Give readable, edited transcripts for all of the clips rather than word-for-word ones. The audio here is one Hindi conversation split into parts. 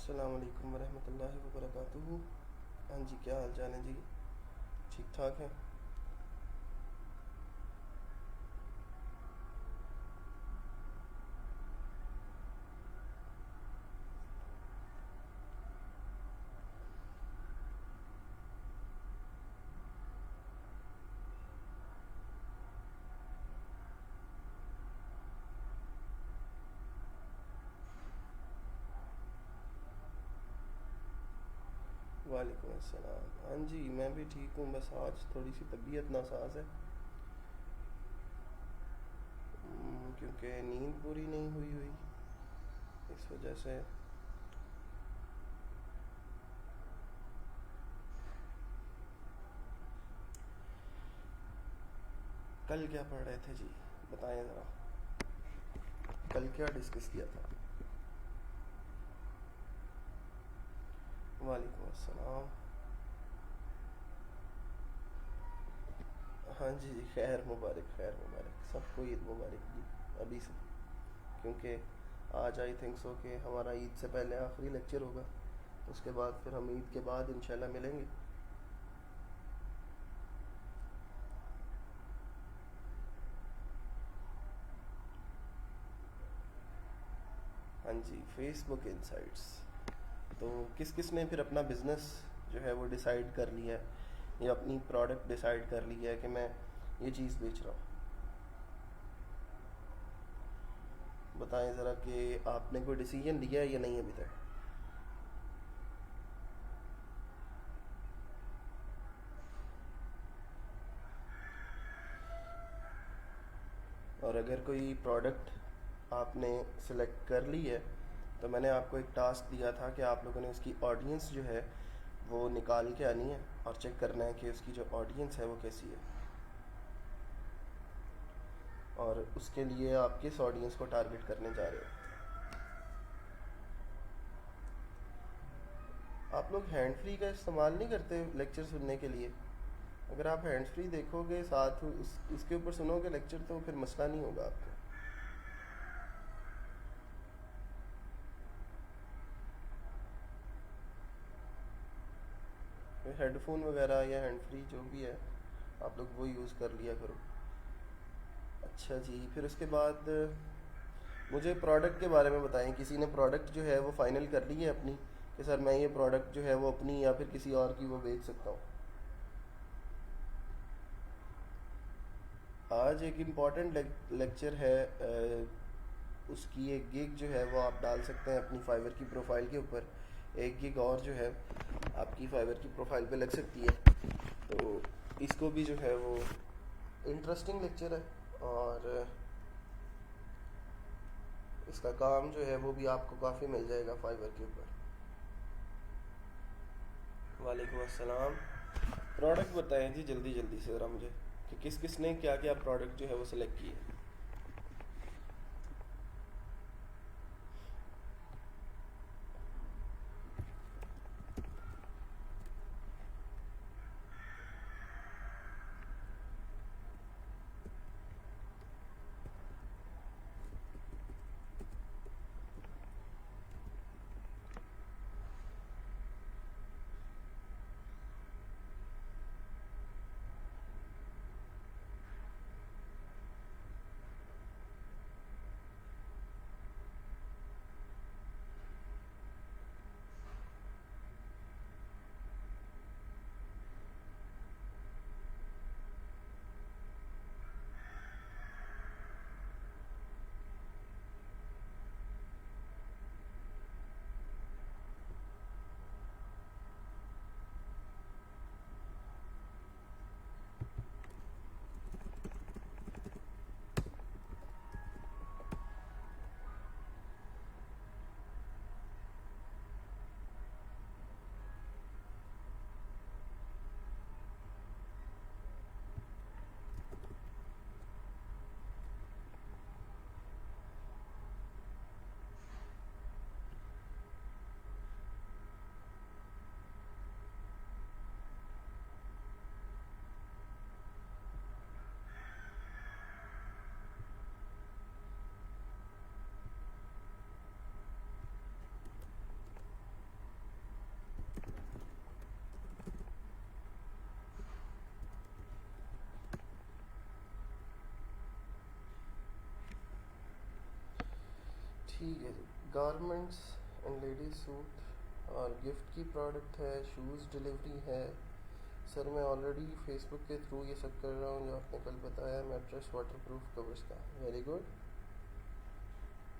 अस्सलाम वालेकुम वरहमतुल्लाहि वबरकातुहू। हाँ जी, क्या हाल चाल है जी? ठीक ठाक है। वालेकुम अस्सलाम। हाँ जी, मैं भी ठीक हूँ, बस आज थोड़ी सी तबीयत नासाज है। क्योंकि नींद पूरी नहीं हुई हुई, इस वजह से। कल क्या पढ़ रहे थे जी? बताएं ज़रा, कल क्या डिस्कस किया था? वालेकुम अस्सलाम। हाँ जी जी, खैर मुबारक, खैर मुबारक, सबको ईद मुबारक जी। अभी से, क्योंकि आज आई थिंक सो कि हमारा ईद से पहले आखिरी लेक्चर होगा, उसके बाद फिर हम ईद के बाद इंशाल्लाह मिलेंगे। हाँ जी, फेसबुक इंसाइट्स। तो किस किस ने फिर अपना बिज़नेस जो है वो डिसाइड कर लिया है, या अपनी प्रोडक्ट डिसाइड कर लिया है कि मैं ये चीज़ बेच रहा हूँ? बताएं ज़रा कि आपने कोई डिसीजन लिया है या नहीं अभी तक। और अगर कोई प्रोडक्ट आपने सिलेक्ट कर ली है, तो मैंने आपको एक टास्क दिया था कि आप लोगों ने उसकी ऑडियंस जो है वो निकाल के आनी है और चेक करना है कि उसकी जो ऑडियंस है वो कैसी है, और उसके लिए आप किस ऑडियंस को टारगेट करने जा रहे हो। आप लोग हैंड फ्री का इस्तेमाल नहीं करते लेक्चर सुनने के लिए? अगर आप हैंड फ्री देखोगे, साथ उसके ऊपर सुनोगे लेक्चर, तो फिर मसला नहीं होगा आपको। हेडफोन वगैरह या हैंड फ्री जो भी है, आप लोग वो यूज़ कर लिया करो। अच्छा जी, फिर उसके बाद मुझे प्रोडक्ट के बारे में बताएं। किसी ने प्रोडक्ट जो है वो फाइनल कर ली है अपनी, कि सर मैं ये प्रोडक्ट जो है वो अपनी या फिर किसी और की वो बेच सकता हूँ? आज एक इम्पॉर्टेंट लेक्चर है, उसकी एक गिग जो है वो आप डाल सकते हैं अपनी फाइवर की प्रोफाइल के ऊपर। एक गिग और जो है आपकी फाइवर की प्रोफाइल पे लग सकती है। तो इसको भी जो है वो इंटरेस्टिंग लेक्चर है, और इसका काम जो है वो भी आपको काफ़ी मिल जाएगा फाइवर के ऊपर। वालेकुम अस्सलाम। प्रोडक्ट बताएं जी जल्दी जल्दी से ज़रा मुझे, कि किस किस ने क्या क्या प्रोडक्ट जो है वो सिलेक्ट किए। ठीक है जी। गारमेंट्स एंड लेडीज सूट और गिफ्ट की प्रोडक्ट है, शूज़ डिलीवरी है। सर मैं ऑलरेडी फेसबुक के थ्रू ये सब कर रहा हूँ जो आपने कल बताया, मैट्रेस वाटरप्रूफ कवर्स का। Very good.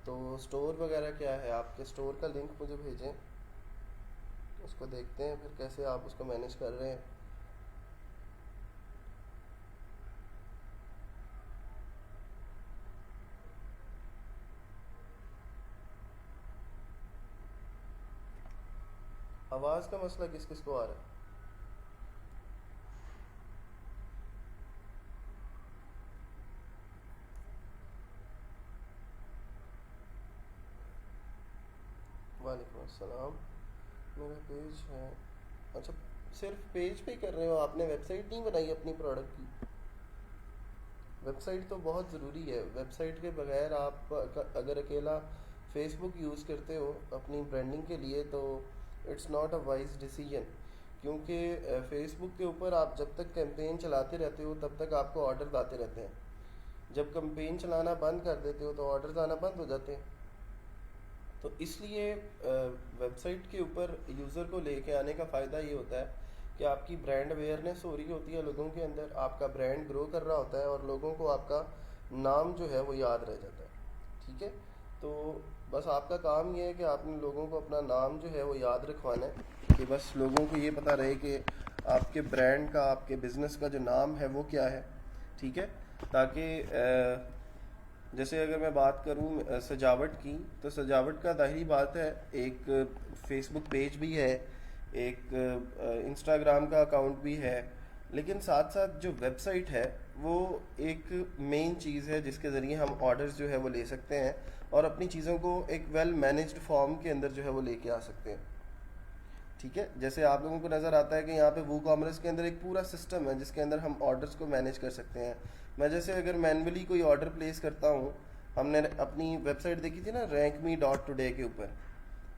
तो स्टोर वगैरह क्या है, आपके स्टोर का लिंक मुझे भेजें, उसको देखते हैं फिर कैसे आप उसको मैनेज कर रहे हैं। आवाज़ का मसला किस किस को आ रहा है? वालेकुम अस्सलाम। मेरा पेज है। अच्छा, सिर्फ पेज पे ही कर रहे हो, आपने वेबसाइट नहीं बनाई अपनी प्रोडक्ट की? वेबसाइट तो बहुत ज़रूरी है। वेबसाइट के बगैर आप अगर अकेला फेसबुक यूज़ करते हो अपनी ब्रांडिंग के लिए तो it's not a wise decision, क्योंकि फेसबुक के ऊपर आप जब तक कैंपेन चलाते रहते हो तब तक आपको ऑर्डर आते रहते हैं। जब कैंपेन चलाना बंद कर देते हो तो ऑर्डर्स आना बंद हो जाते हैं। तो इसलिए वेबसाइट के ऊपर यूज़र को लेके आने का फ़ायदा ये होता है कि आपकी ब्रांड अवेयरनेस हो रही होती है लोगों के अंदर, आपका ब्रांड ग्रो कर रहा होता है और लोगों को आपका नाम जो है वो याद रह जाता है। ठीक है, तो बस आपका काम ये है कि आपने लोगों को अपना नाम जो है वो याद रखवाना है, कि बस लोगों को ये पता रहे कि आपके ब्रांड का, आपके बिज़नेस का जो नाम है वो क्या है। ठीक है, ताकि जैसे अगर मैं बात करूं सजावट की, तो सजावट का ज़ाहिरी बात है एक फेसबुक पेज भी है, एक इंस्टाग्राम का अकाउंट भी है, लेकिन साथ साथ जो वेबसाइट है वो एक मेन चीज़ है जिसके ज़रिए हम ऑर्डर्स जो है वो ले सकते हैं और अपनी चीज़ों को एक वेल मैनेज्ड फॉर्म के अंदर जो है वो लेके आ सकते हैं। ठीक है, जैसे आप लोगों को नज़र आता है कि यहाँ पे वो कॉमर्स के अंदर एक पूरा सिस्टम है जिसके अंदर हम ऑर्डर्स को मैनेज कर सकते हैं। मैं जैसे अगर मैनुअली कोई ऑर्डर प्लेस करता हूँ, हमने अपनी वेबसाइट देखी थी ना rankme.today के ऊपर।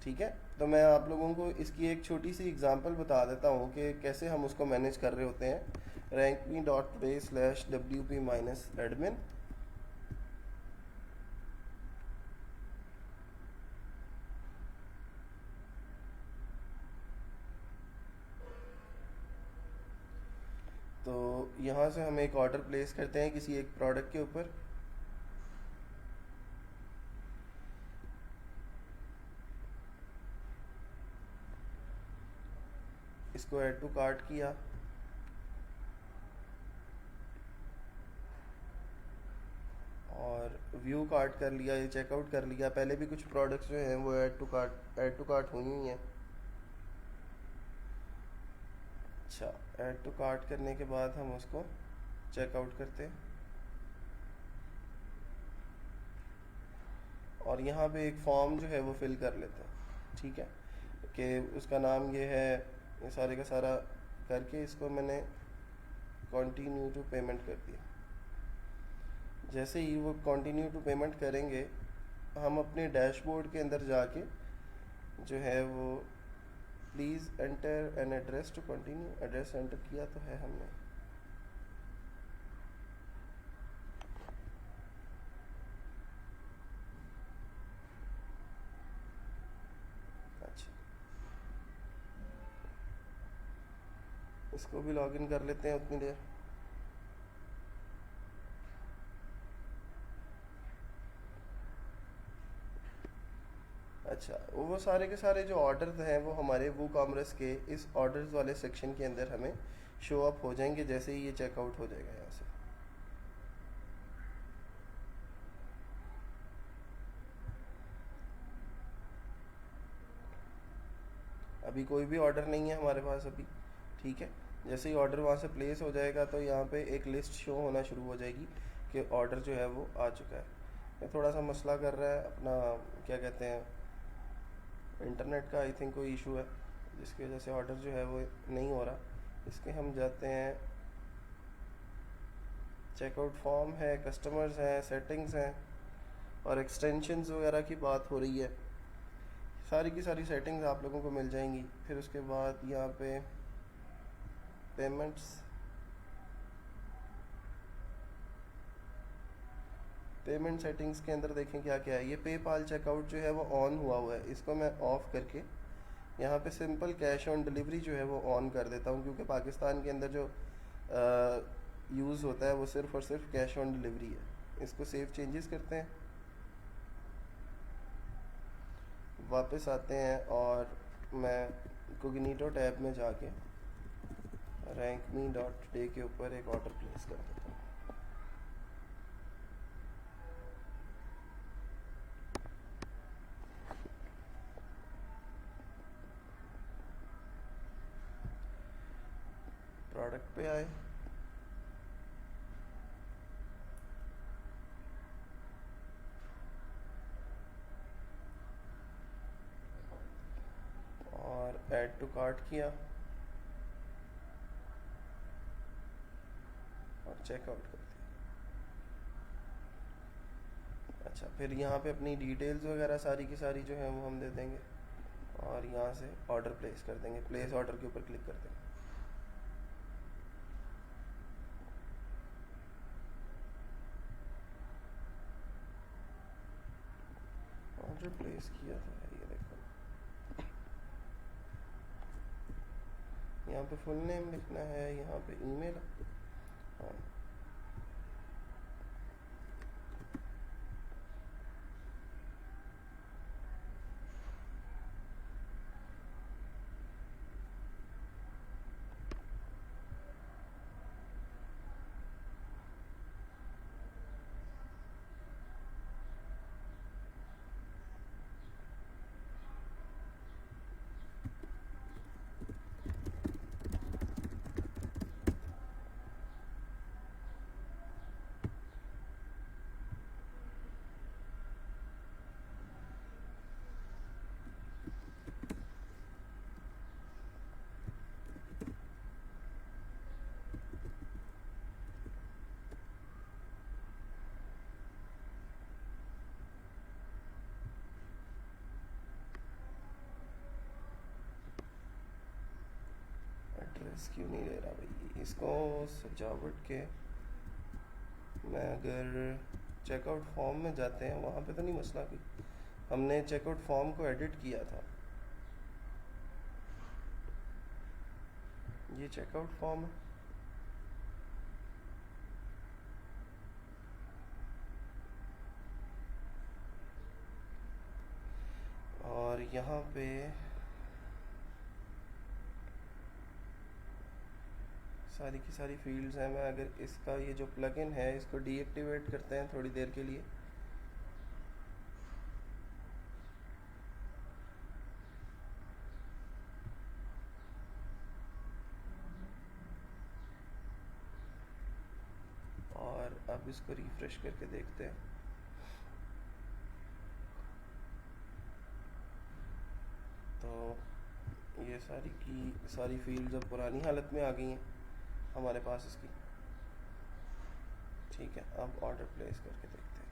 ठीक है, तो मैं आप लोगों को इसकी एक छोटी सी एग्जांपल बता देता हूँ कि कैसे हम उसको मैनेज कर रहे होते हैं। rankme.today/wp-admin। तो यहाँ से हम एक ऑर्डर प्लेस करते हैं किसी एक प्रोडक्ट के ऊपर। इसको ऐड टू कार्ट किया और व्यू कार्ट कर लिया, ये चेकआउट कर लिया। पहले भी कुछ प्रोडक्ट्स जो हैं वो ऐड टू कार्ट हुई हुई हैं। अच्छा, ऐड टू कार्ट करने के बाद हम उसको चेकआउट करते हैं और यहाँ पे एक फॉर्म जो है वो फिल कर लेते हैं। ठीक है, कि उसका नाम ये है, ये सारे का सारा करके इसको मैंने कंटिन्यू टू पेमेंट कर दिया। जैसे ही वो कंटिन्यू टू पेमेंट करेंगे, हम अपने डैशबोर्ड के अंदर जाके जो है वो please enter an address to continue, address enter किया तो है हमने। अच्छा, इसको भी लॉगिन कर लेते हैं उतनी देर। अच्छा, वो सारे के सारे जो ऑर्डर्स हैं वो हमारे वो कॉमर्स के इस ऑर्डर्स वाले सेक्शन के अंदर हमें शो अप हो जाएंगे जैसे ही ये चेकआउट हो जाएगा यहाँ से। अभी कोई भी ऑर्डर नहीं है हमारे पास अभी। ठीक है, जैसे ही ऑर्डर वहाँ से प्लेस हो जाएगा तो यहाँ पे एक लिस्ट शो होना शुरू हो जाएगी कि ऑर्डर जो है वो आ चुका है। ये थोड़ा सा मसला कर रहा है अपना, क्या कहते हैं, इंटरनेट का आई थिंक कोई इशू है जिसकी वजह से ऑर्डर जो है वो नहीं हो रहा। इसके हम जाते हैं, चेकआउट फॉर्म है, कस्टमर्स हैं, सेटिंग्स हैं और एक्सटेंशंस वगैरह की बात हो रही है। सारी की सारी सेटिंग्स आप लोगों को मिल जाएंगी। फिर उसके बाद यहाँ पे पेमेंट्स, पेमेंट सेटिंग्स के अंदर देखें क्या क्या है। ये पेपाल चेकआउट जो है वो ऑन हुआ है, इसको मैं ऑफ़ करके यहाँ पे सिंपल कैश ऑन डिलीवरी जो है वो ऑन कर देता हूँ, क्योंकि पाकिस्तान के अंदर जो यूज़ होता है वो सिर्फ़ और सिर्फ कैश ऑन डिलीवरी है। इसको सेव चेंजेस करते हैं, वापस आते हैं और मैं कोग्निटो टैब में जाके rankme.today के ऊपर एक ऑर्डर प्लेस कर देता हूँ। प्रोडक्ट पे आए, और ऐड टू कार्ट किया और चेकआउट कर दिया। अच्छा, फिर यहाँ पे अपनी डिटेल्स वगैरह सारी की सारी जो है वो हम दे देंगे और यहाँ से ऑर्डर प्लेस कर देंगे। प्लेस ऑर्डर के ऊपर क्लिक कर देंगे। ऑर्डर प्लेस किया था, ये देखो यहाँ पे फुल नेम लिखना है, यहाँ पे ईमेल। हाँ, एड्रेस क्यों नहीं दे रहा भाई इसको? सजावट के मैं अगर चेकआउट फॉर्म में जाते हैं वहाँ पे तो नहीं मसला कोई, हमने चेकआउट फॉर्म को एडिट किया था। ये चेकआउट फॉर्म है, और यहाँ पे सारी की सारी फील्ड्स हैं। मैं अगर इसका ये जो प्लगइन है इसको डीएक्टिवेट करते हैं थोड़ी देर के लिए, और अब इसको रिफ्रेश करके देखते हैं। तो ये सारी की सारी फील्ड्स अब पुरानी हालत में आ गई हैं हमारे पास इसकी। ठीक है, अब ऑर्डर प्लेस करके देखते हैं।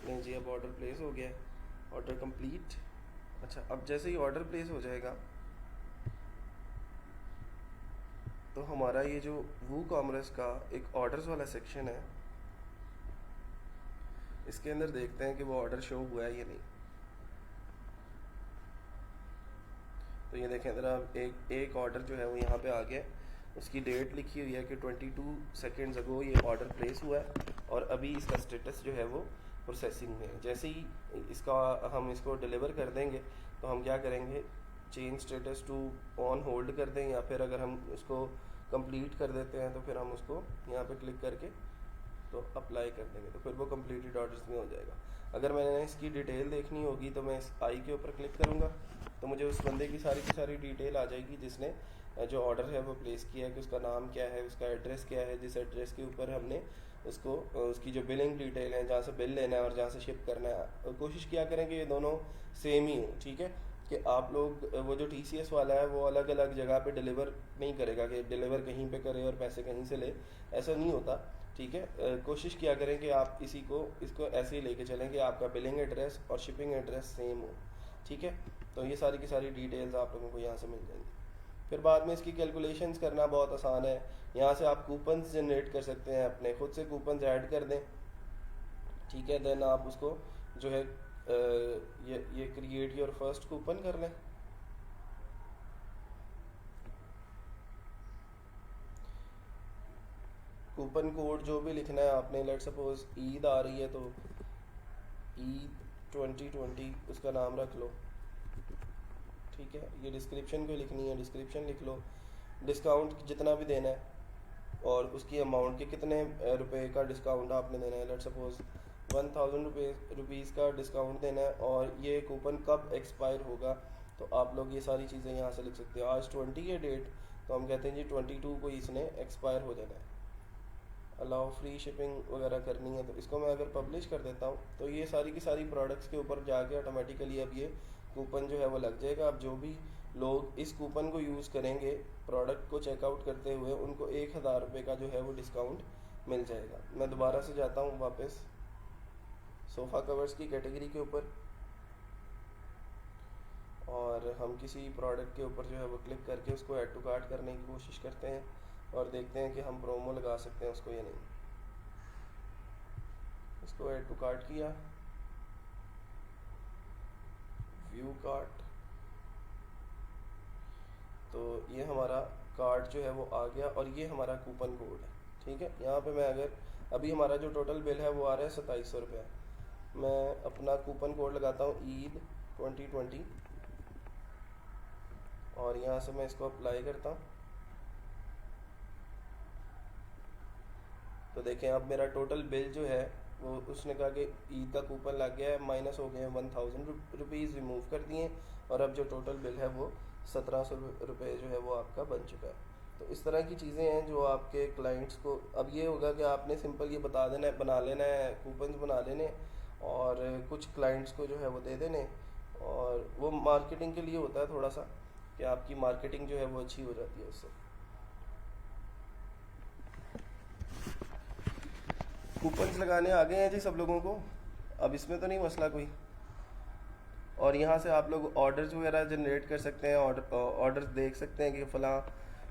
नहीं जी, अब ऑर्डर प्लेस हो गया है, ऑर्डर कंप्लीट। अच्छा, अब जैसे ही ऑर्डर प्लेस हो जाएगा तो हमारा ये जो वूकॉमर्स का एक ऑर्डर्स वाला सेक्शन है, इसके अंदर देखते हैं कि वो ऑर्डर शो हुआ है या नहीं। तो ये देखें ज़रा, एक ऑर्डर जो है वो यहाँ पे आ गया, उसकी डेट लिखी हुई है कि 22 सेकेंड्स अगो ये ऑर्डर प्लेस हुआ है और अभी इसका स्टेटस जो है वो प्रोसेसिंग में है। जैसे ही हम इसको डिलीवर कर देंगे तो हम क्या करेंगे, change status to on hold कर दें, या फिर अगर हम उसको कंप्लीट कर देते हैं तो फिर हम उसको यहाँ पे क्लिक करके तो अप्लाई कर देंगे, तो फिर वो कंप्लीटेड ऑर्डर्स में हो जाएगा। अगर मैंने इसकी डिटेल देखनी होगी तो मैं इस आई के ऊपर क्लिक करूँगा तो मुझे उस बंदे की सारी डिटेल आ जाएगी जिसने जो ऑर्डर है वो प्लेस किया है, कि उसका नाम क्या है, उसका एड्रेस क्या है, जिस एड्रेस के ऊपर हमने उसको उसकी जो बिलिंग डिटेल है, जहाँ से बिल लेना है और जहाँ से शिप करना है। कोशिश किया करें कि ये दोनों सेम ही हो, ठीक है, कि आप लोग वो जो TCS वाला है वो अलग अलग जगह पे डिलीवर नहीं करेगा कि डिलीवर कहीं पे करे और पैसे कहीं से ले, ऐसा नहीं होता। ठीक है, कोशिश किया करें कि आप इसको ऐसे ही लेके चलें कि आपका बिलिंग एड्रेस और शिपिंग एड्रेस सेम हो। ठीक है, तो ये सारी की सारी डिटेल्स आप लोगों को यहाँ से मिल जाएंगी। फिर बाद में इसकी कैलकुलेशंस करना बहुत आसान है। यहाँ से आप कूपन्स जनरेट कर सकते हैं, अपने खुद से कूपन्स ऐड कर दें, ठीक है। देन आप उसको जो है ये क्रिएट योर फर्स्ट कूपन कर लें। कूपन कोड जो भी लिखना है आपने, लेट सपोज ईद आ रही है तो ईद 2020 उसका नाम रख लो, ठीक है। ये डिस्क्रिप्शन को लिखनी है, डिस्क्रिप्शन लिख लो। डिस्काउंट जितना भी देना है और उसकी अमाउंट के कितने रुपए का डिस्काउंट आपने देना है, लेट सपोज 1000 रुपीज़ का डिस्काउंट देना है और ये कूपन कब एक्सपायर होगा, तो आप लोग ये सारी चीज़ें यहाँ से लिख सकते हो। आज 20 है डेट, तो हम कहते हैं जी 22 को इसने एक्सपायर हो जाना है। अलाउ फ्री शिपिंग वगैरह करनी है, तो इसको मैं अगर पब्लिश कर देता हूँ तो ये सारी की सारी प्रोडक्ट्स के ऊपर जाके ऑटोमेटिकली अब ये कूपन जो है वो लग जाएगा। अब जो भी लोग इस कूपन को यूज़ करेंगे प्रोडक्ट को चेकआउट करते हुए, उनको 1000 रुपये का जो है वो डिस्काउंट मिल जाएगा। मैं दोबारा से जाता हूँ वापस सोफ़ा कवर्स की कैटेगरी के ऊपर और हम किसी प्रोडक्ट के ऊपर जो है वो क्लिक करके उसको ऐड टू कार्ट करने की कोशिश करते हैं और देखते हैं कि हम प्रोमो लगा सकते हैं उसको या नहीं। इसको ऐड टू कार्ट किया, व्यू कार्ट, तो ये हमारा कार्ड जो है वो आ गया और ये हमारा कूपन कोड है, ठीक है। यहाँ पे मैं अगर अभी हमारा जो टोटल बिल है वो आ रहा है 2700 रुपये। मैं अपना कूपन कोड लगाता हूँ ईद 2020 और यहाँ से मैं इसको अप्लाई करता हूँ। तो देखें अब मेरा टोटल बिल जो है वो उसने कहा कि ईद का कूपन लग गया है, माइनस हो गए हैं 1000 रुपीज़ रिमूव कर दिए और अब जो टोटल बिल है वो 1700 रुपये जो है वो आपका बन चुका है। तो इस तरह की चीज़ें हैं जो आपके क्लाइंट्स को, अब ये होगा कि आपने सिंपल ये बता देना है, बना लेना है, कूपन्स बना लेने और कुछ क्लाइंट्स को जो है वो दे देने, और वो मार्केटिंग के लिए होता है थोड़ा सा कि आपकी मार्केटिंग जो है वो अच्छी हो जाती है उससे। कूपन्स लगाने आ गए हैं जी सब लोगों को, अब इसमें तो नहीं मसला कोई। और यहाँ से आप लोग ऑर्डर्स वगैरह जनरेट कर सकते हैं, ऑर्डर्स देख सकते हैं कि फ़लाँ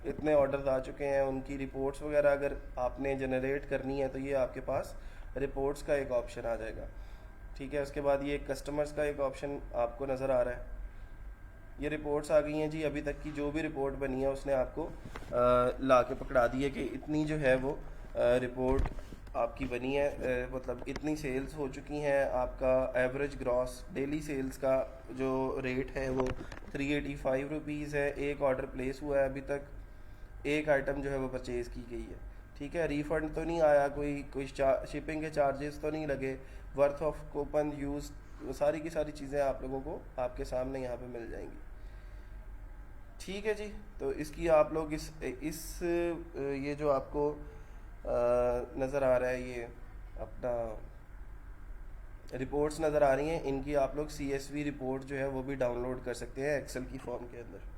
इतने ऑर्डर्स आ चुके हैं, उनकी रिपोर्ट्स वगैरह अगर आपने जनरेट करनी है तो ये आपके पास रिपोर्ट्स का एक ऑप्शन आ जाएगा, ठीक है। उसके बाद ये कस्टमर्स का एक ऑप्शन आपको नज़र आ रहा है। ये रिपोर्ट्स आ गई हैं जी, अभी तक की जो भी रिपोर्ट बनी है उसने आपको ला के पकड़ा दी है कि इतनी जो है वो रिपोर्ट आपकी बनी है, मतलब इतनी सेल्स हो चुकी हैं। आपका एवरेज ग्रॉस डेली सेल्स का जो रेट है वो 385 रुपीज़ है। एक ऑर्डर प्लेस हुआ है, अभी तक एक आइटम जो है वो परचेज़ की गई है, ठीक है। रिफ़ंड तो नहीं आया, कोई शिपिंग के चार्जेस तो नहीं लगे, वर्थ ऑफ कूपन यूज़, सारी की सारी चीज़ें आप लोगों को आपके सामने यहाँ पे मिल जाएंगी, ठीक है जी। तो इसकी आप लोग इस ये जो आपको नज़र आ रहा है, ये अपना रिपोर्ट्स नज़र आ रही हैं, इनकी आप लोग CSV रिपोर्ट जो है वो भी डाउनलोड कर सकते हैं एक्सेल की फॉर्म के अंदर।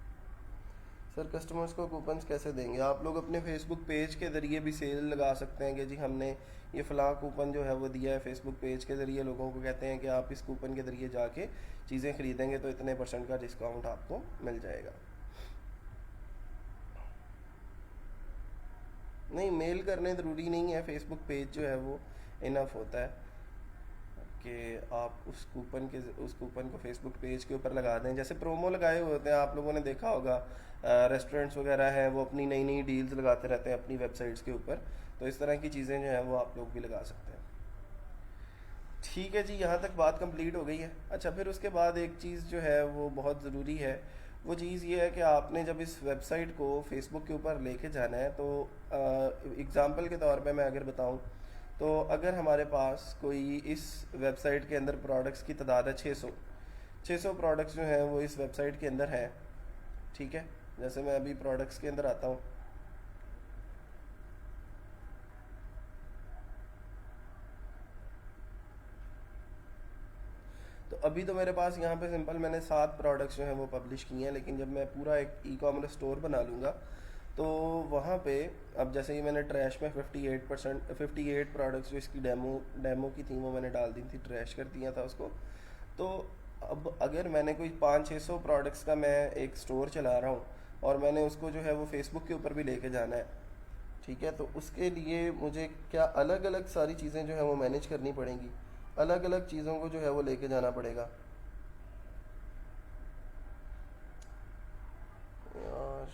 सर कस्टमर्स को कूपन्स कैसे देंगे? आप लोग अपने फेसबुक पेज के ज़रिए भी सेल लगा सकते हैं कि जी हमने ये फ़लाँ कूपन जो है वो दिया है। फेसबुक पेज के ज़रिए लोगों को कहते हैं कि आप इस कूपन के ज़रिए जाके चीज़ें ख़रीदेंगे तो इतने % का डिस्काउंट आपको मिल जाएगा। नहीं, मेल करने ज़रूरी नहीं है, फेसबुक पेज जो है वो इनफ होता है कि आप उस कूपन को फेसबुक पेज के ऊपर लगा दें। जैसे प्रोमो लगाए हुए होते हैं, आप लोगों ने देखा होगा, रेस्टोरेंट्स वगैरह हैं वो अपनी नई नई डील्स लगाते रहते हैं अपनी वेबसाइट्स के ऊपर, तो इस तरह की चीज़ें जो हैं वो आप लोग भी लगा सकते हैं, ठीक है जी। यहाँ तक बात कंप्लीट हो गई है। अच्छा, फिर उसके बाद एक चीज़ जो है वो बहुत ज़रूरी है, वो चीज़ ये है कि आपने जब इस वेबसाइट को फेसबुक के ऊपर लेके जाना है तो एग्ज़ाम्पल के तौर पे मैं अगर बताऊं तो अगर हमारे पास कोई इस वेबसाइट के अंदर प्रोडक्ट्स की तादाद है 600 प्रोडक्ट्स जो हैं वो इस वेबसाइट के अंदर हैं, ठीक है। जैसे मैं अभी प्रोडक्ट्स के अंदर आता हूँ, तो अभी तो मेरे पास यहाँ पे सिंपल मैंने 7 प्रोडक्ट्स जो हैं वो पब्लिश किए हैं, लेकिन जब मैं पूरा एक ई-कॉमर्स स्टोर बना लूँगा तो वहाँ पे अब जैसे ही मैंने ट्रैश में 58 प्रोडक्ट्स जो इसकी डेमो की थी वो मैंने डाल दी थी, ट्रैश कर दिया था उसको। तो अब अगर मैंने कोई 500-600 प्रोडक्ट्स का मैं एक स्टोर चला रहा हूँ और मैंने उसको जो है वो फेसबुक के ऊपर भी लेके जाना है। ठीक है, तो उसके लिए मुझे क्या अलग अलग सारी चीज़ें जो है वो मैनेज करनी पड़ेंगी, अलग अलग चीज़ों को जो है वो लेके जाना पड़ेगा यार।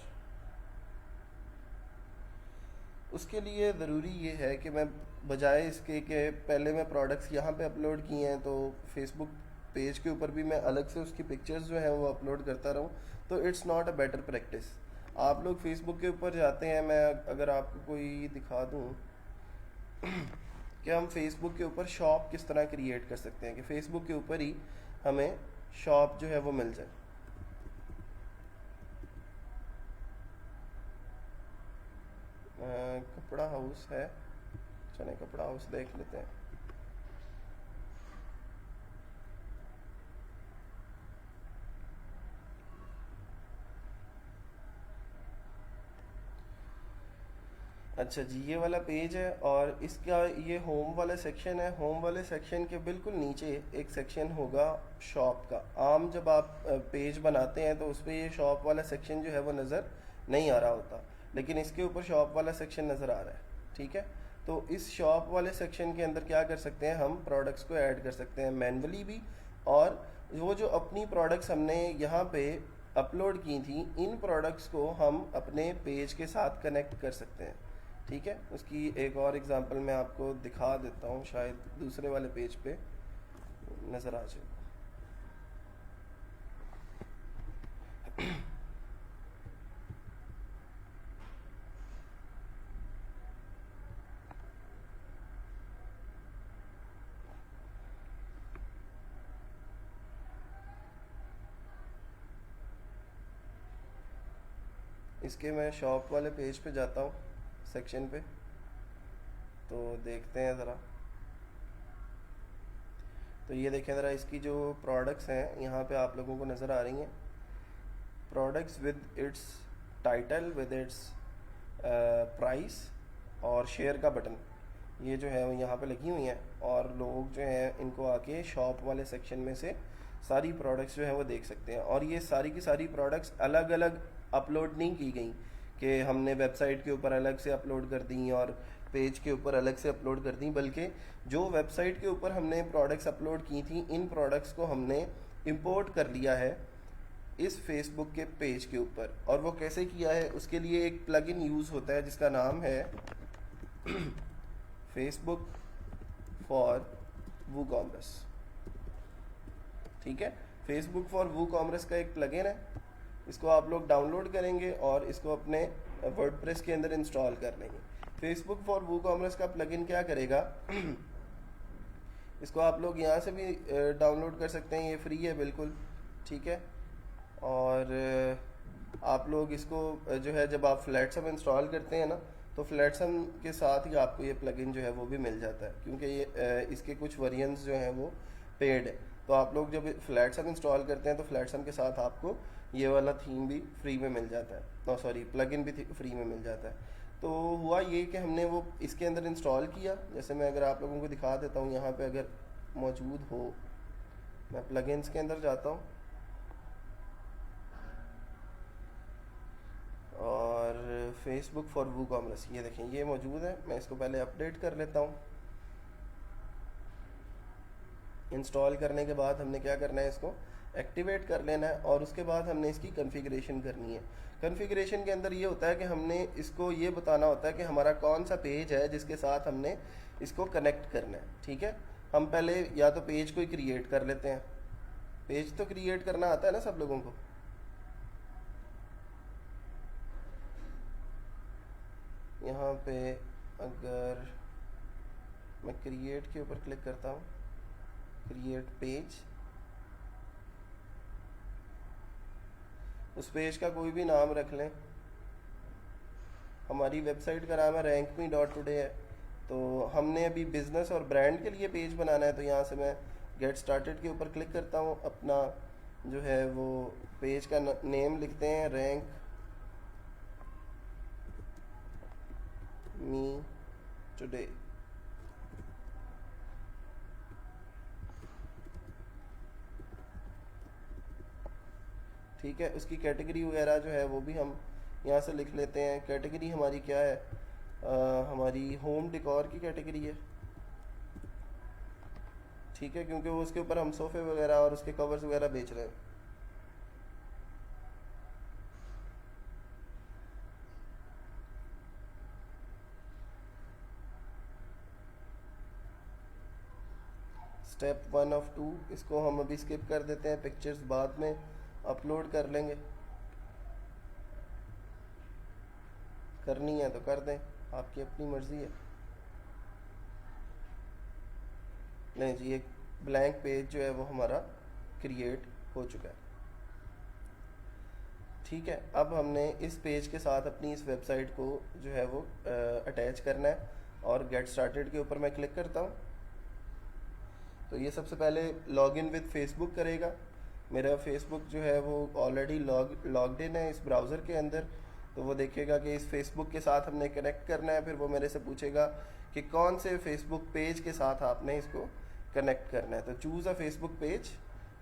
उसके लिए ज़रूरी ये है कि मैं बजाय इसके कि पहले मैं प्रोडक्ट्स यहाँ पे अपलोड किए हैं तो फेसबुक पेज के ऊपर भी मैं अलग से उसकी पिक्चर्स जो हैं वो अपलोड करता रहूँ, तो it's not a better practice. आप लोग फेसबुक के ऊपर जाते हैं, मैं अगर आपको कोई दिखा दूँ कि हम फेसबुक के ऊपर शॉप किस तरह क्रिएट कर सकते हैं, कि फेसबुक के ऊपर ही हमें शॉप जो है वो मिल जाए। कपड़ा हाउस है, चले कपड़ा हाउस देख लेते हैं। अच्छा जी, ये वाला पेज है और इसका ये होम वाला सेक्शन है। होम वाले सेक्शन के बिल्कुल नीचे एक सेक्शन होगा शॉप का। आम जब आप पेज बनाते हैं तो उस पर ये शॉप वाला सेक्शन जो है वो नज़र नहीं आ रहा होता, लेकिन इसके ऊपर शॉप वाला सेक्शन नज़र आ रहा है। ठीक है, तो इस शॉप वाले सेक्शन के अंदर क्या कर सकते हैं, हम प्रोडक्ट्स को ऐड कर सकते हैं मैन्युअली भी, और वो जो अपनी प्रोडक्ट्स हमने यहाँ पे अपलोड की थी, इन प्रोडक्ट्स को हम अपने पेज के साथ कनेक्ट कर सकते हैं। ठीक है, उसकी एक और एग्जांपल मैं आपको दिखा देता हूँ, शायद दूसरे वाले पेज पे नज़र आ जाए। इसके मैं शॉप वाले पेज पे जाता हूँ, सेक्शन पे, तो देखते हैं ज़रा। तो ये देखें ज़रा, इसकी जो प्रोडक्ट्स हैं यहाँ पे आप लोगों को नज़र आ रही हैं, products with its title, with its price और शेयर का बटन, ये जो है वो यहाँ पे लगी हुई हैं, और लोग जो हैं इनको आके शॉप वाले सेक्शन में से सारी प्रोडक्ट्स जो है वो देख सकते हैं। और ये सारी की सारी प्रोडक्ट्स अलग अलग अपलोड नहीं की गई कि हमने वेबसाइट के ऊपर अलग से अपलोड कर दी और पेज के ऊपर अलग से अपलोड कर दी, बल्कि जो वेबसाइट के ऊपर हमने प्रोडक्ट्स अपलोड की थी, इन प्रोडक्ट्स को हमने इंपोर्ट कर लिया है इस फेसबुक के पेज के ऊपर। और वो कैसे किया है, उसके लिए एक प्लगइन यूज़ होता है जिसका नाम है फेसबुक फॉर वूकॉमर्स। ठीक है, फेसबुक फॉर वूकॉमर्स का एक प्लगइन है, इसको आप लोग डाउनलोड करेंगे और इसको अपने वर्डप्रेस के अंदर इंस्टॉल कर लेंगे। फेसबुक फॉर वूकॉमर्स का प्लगइन क्या करेगा इसको आप लोग यहाँ से भी डाउनलोड कर सकते हैं, ये फ्री है बिल्कुल। ठीक है, और आप लोग इसको जो है जब आप फ्लैटसम इंस्टॉल करते हैं ना, तो फ्लैटसम के साथ ही आपको ये प्लगइन जो है वो भी मिल जाता है, क्योंकि ये इसके कुछ वेरिएंट्स जो हैं वो पेड है। तो आप लोग जब फ्लैटसम इंस्टॉल करते हैं तो फ्लैटसम के साथ आपको ये वाला थीम भी फ्री में मिल जाता है, तो सॉरी प्लगइन भी फ्री में मिल जाता है। तो हुआ ये कि हमने वो इसके अंदर इंस्टॉल किया, जैसे मैं अगर आप लोगों को दिखा देता हूँ, यहाँ पे अगर मौजूद हो, मैं प्लगइन्स के अंदर जाता हूँ और फेसबुक फॉर वूकॉमर्स, ये देखें ये मौजूद है। मैं इसको पहले अपडेट कर लेता हूँ। इंस्टॉल करने के बाद हमने क्या करना है, इसको एक्टिवेट कर लेना है, और उसके बाद हमने इसकी कॉन्फ़िगरेशन करनी है। कॉन्फ़िगरेशन के अंदर ये होता है कि हमने इसको ये बताना होता है कि हमारा कौन सा पेज है जिसके साथ हमने इसको कनेक्ट करना है। ठीक है, हम पहले या तो पेज को ही क्रिएट कर लेते हैं। पेज तो क्रिएट करना आता है ना सब लोगों को। यहाँ पे अगर मैं क्रिएट के ऊपर क्लिक करता हूँ, क्रिएट पेज, उस पेज का कोई भी नाम रख लें। हमारी वेबसाइट का नाम है rankme.today है, तो हमने अभी बिज़नेस और ब्रांड के लिए पेज बनाना है, तो यहाँ से मैं गेट स्टार्टेड के ऊपर क्लिक करता हूँ। अपना जो है वो पेज का नेम लिखते हैं रैंक मी टुडे। ठीक है, उसकी कैटेगरी वगैरह जो है वो भी हम यहाँ से लिख लेते हैं। कैटेगरी हमारी क्या है, हमारी होम डेकोर की कैटेगरी है। ठीक है, क्योंकि वो उसके ऊपर हम सोफ़े वगैरह और उसके कवर्स वगैरह बेच रहे हैं। स्टेप 1 ऑफ 2 इसको हम अभी स्किप कर देते हैं, पिक्चर्स बाद में अपलोड कर लेंगे। करनी है तो कर दें, आपकी अपनी मर्ज़ी है। नहीं जी, एक ब्लैंक पेज जो है वो हमारा क्रिएट हो चुका है। ठीक है, अब हमने इस पेज के साथ अपनी इस वेबसाइट को जो है वो अटैच करना है, और गेट स्टार्टेड के ऊपर मैं क्लिक करता हूँ। तो ये सबसे पहले लॉग इन विद फेसबुक करेगा। मेरा फेसबुक जो है वो ऑलरेडी लॉग्ड इन है इस ब्राउज़र के अंदर। तो वो देखेगा कि इस फेसबुक के साथ हमने कनेक्ट करना है, फिर वो मेरे से पूछेगा कि कौन से फेसबुक पेज के साथ आपने इसको कनेक्ट करना है। तो चूज़ अ फेसबुक पेज,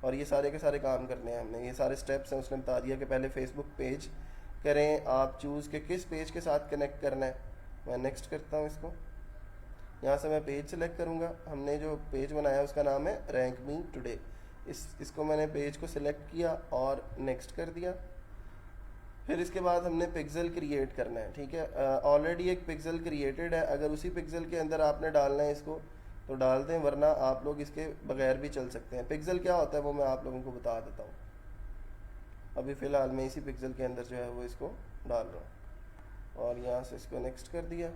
और ये सारे के सारे काम करने हैं हमने, ये सारे स्टेप्स हैं। उसने बता दिया कि पहले फेसबुक पेज करें, आप चूज़ के किस पेज के साथ कनेक्ट करना है। मैं नेक्स्ट करता हूँ इसको। यहाँ से मैं पेज सेलेक्ट करूँगा। हमने जो पेज बनाया उसका नाम है रैंक मी टुडे। इसको मैंने पेज को सिलेक्ट किया और नेक्स्ट कर दिया। फिर इसके बाद हमने पिक्सल क्रिएट करना है। ठीक है, ऑलरेडी एक पिक्सल क्रिएटेड है, अगर उसी पिक्सल के अंदर आपने डालना है इसको तो डाल दें, वरना आप लोग इसके बगैर भी चल सकते हैं। पिक्सल क्या होता है वो मैं आप लोगों को बता देता हूँ। अभी फ़िलहाल मैं इसी पिक्सल के अंदर जो है वो इसको डाल रहा हूँ, और यहाँ से इसको नेक्स्ट कर दिया।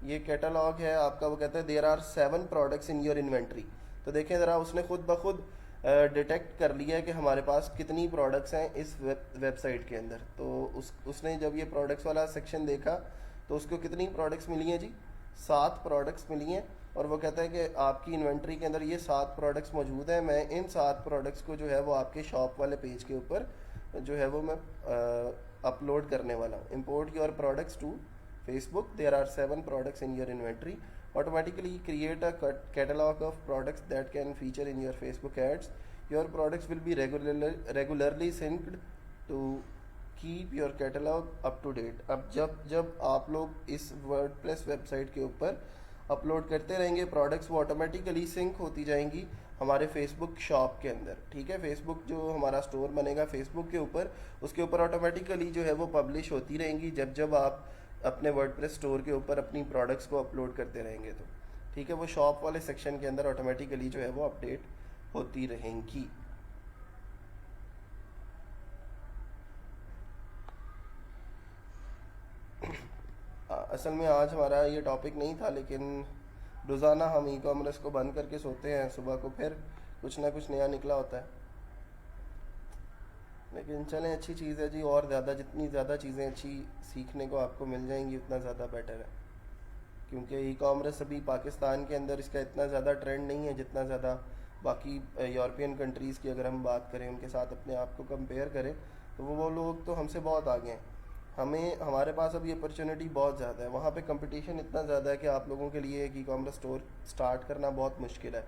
ये कैटलॉग है आपका, वो कहता है there are 7 products in your inventory. तो देखें ज़रा, उसने खुद ब खुद डिटेक्ट कर लिया है कि हमारे पास कितनी प्रोडक्ट्स हैं इस वेबसाइट के अंदर। तो उसने जब ये प्रोडक्ट्स वाला सेक्शन देखा तो उसको कितनी प्रोडक्ट्स मिली हैं जी, 7 प्रोडक्ट्स मिली हैं। और वो कहता है कि आपकी इन्वेंट्री के अंदर ये 7 प्रोडक्ट्स मौजूद हैं। मैं इन 7 प्रोडक्ट्स को जो है वो आपके शॉप वाले पेज के ऊपर जो है वो मैं अपलोड करने वाला हूँ। Import your products to Facebook. There are 7 products in your inventory. Automatically create a catalog of products that can feature in your Facebook ads. Your products will be regularly synced to keep your catalog up to date. अब जब आप लोग इस वर्डप्रेस वेबसाइट के ऊपर अपलोड करते रहेंगे प्रोडक्ट्स, वो ऑटोमेटिकली सिंक होती जाएंगी हमारे फेसबुक शॉप के अंदर। ठीक है, फेसबुक जो हमारा स्टोर बनेगा फेसबुक के ऊपर, उसके ऊपर ऑटोमेटिकली जो है वो पब्लिश होती रहेंगी जब जब आप अपने वर्डप्रेस स्टोर के ऊपर अपनी प्रोडक्ट्स को अपलोड करते रहेंगे। तो ठीक है, वो शॉप वाले सेक्शन के अंदर ऑटोमेटिकली जो है वो अपडेट होती रहेंगी। असल में आज हमारा ये टॉपिक नहीं था, लेकिन रोज़ाना हम ई कॉमर्स को बंद करके सोते हैं, सुबह को फिर कुछ ना कुछ नया निकला होता है। लेकिन चलें, अच्छी चीज़ है जी, और ज़्यादा जितनी ज़्यादा चीज़ें अच्छी सीखने को आपको मिल जाएंगी उतना ज़्यादा बेटर है। क्योंकि ई कॉमर्स अभी पाकिस्तान के अंदर इसका इतना ज़्यादा ट्रेंड नहीं है जितना ज़्यादा बाकी यूरोपियन कंट्रीज़ की अगर हम बात करें, उनके साथ अपने आप को कंपेयर करें, तो वो लोग तो हमसे बहुत आगे हैं। हमारे पास अभी अपॉर्चुनिटी बहुत ज़्यादा है, वहाँ पे कंपटीशन इतना ज़्यादा है कि आप लोगों के लिए एक ई कॉमर्स स्टोर स्टार्ट करना बहुत मुश्किल है।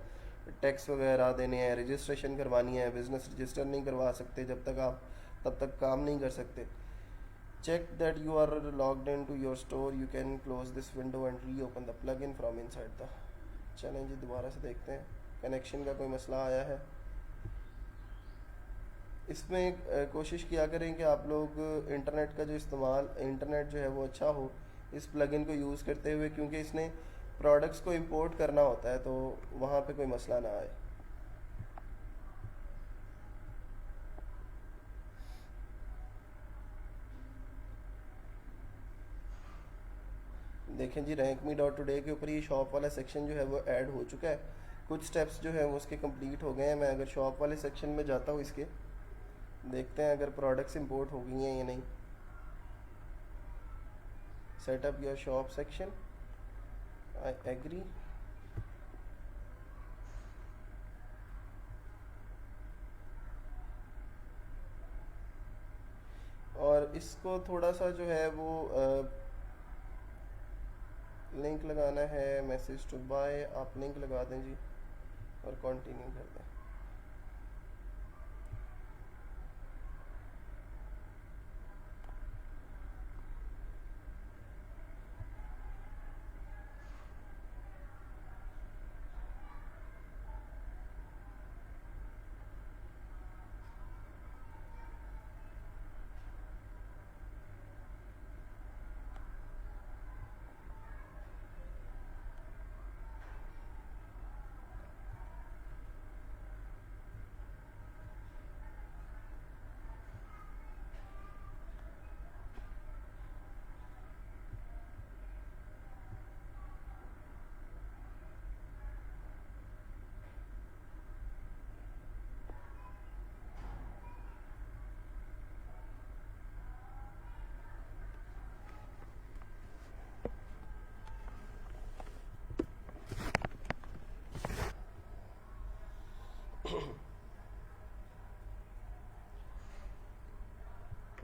टैक्स वगैरह देने हैं, रजिस्ट्रेशन करवानी है, बिज़नेस रजिस्टर नहीं करवा सकते जब तक आप तब तक काम नहीं कर सकते। Check that you are logged in to your store, you can close this window and reopen the plugin from inside the. चलें जी, दोबारा से देखते हैं, कनेक्शन का कोई मसला आया है। इसमें कोशिश किया करें कि आप लोग इंटरनेट का जो इस्तेमाल, इंटरनेट जो है वो अच्छा हो इस प्लगइन को यूज़ करते हुए, क्योंकि इसने प्रोडक्ट्स को इंपोर्ट करना होता है, तो वहाँ पे कोई मसला ना आए। देखें जी, rankme.today के ऊपर ये शॉप वाला सेक्शन जो है वो ऐड हो चुका है। कुछ स्टेप्स जो है वो उसके कंप्लीट हो गए हैं। मैं अगर शॉप वाले सेक्शन में जाता हूँ, इसके देखते हैं अगर प्रोडक्ट्स इंपोर्ट हो गई हैं या नहीं। Setup your shop section, I agree. और इसको थोड़ा सा जो है वो लिंक लगाना है, मैसेज टू बाय, आप लिंक लगा दें जी और कंटिन्यू कर दें।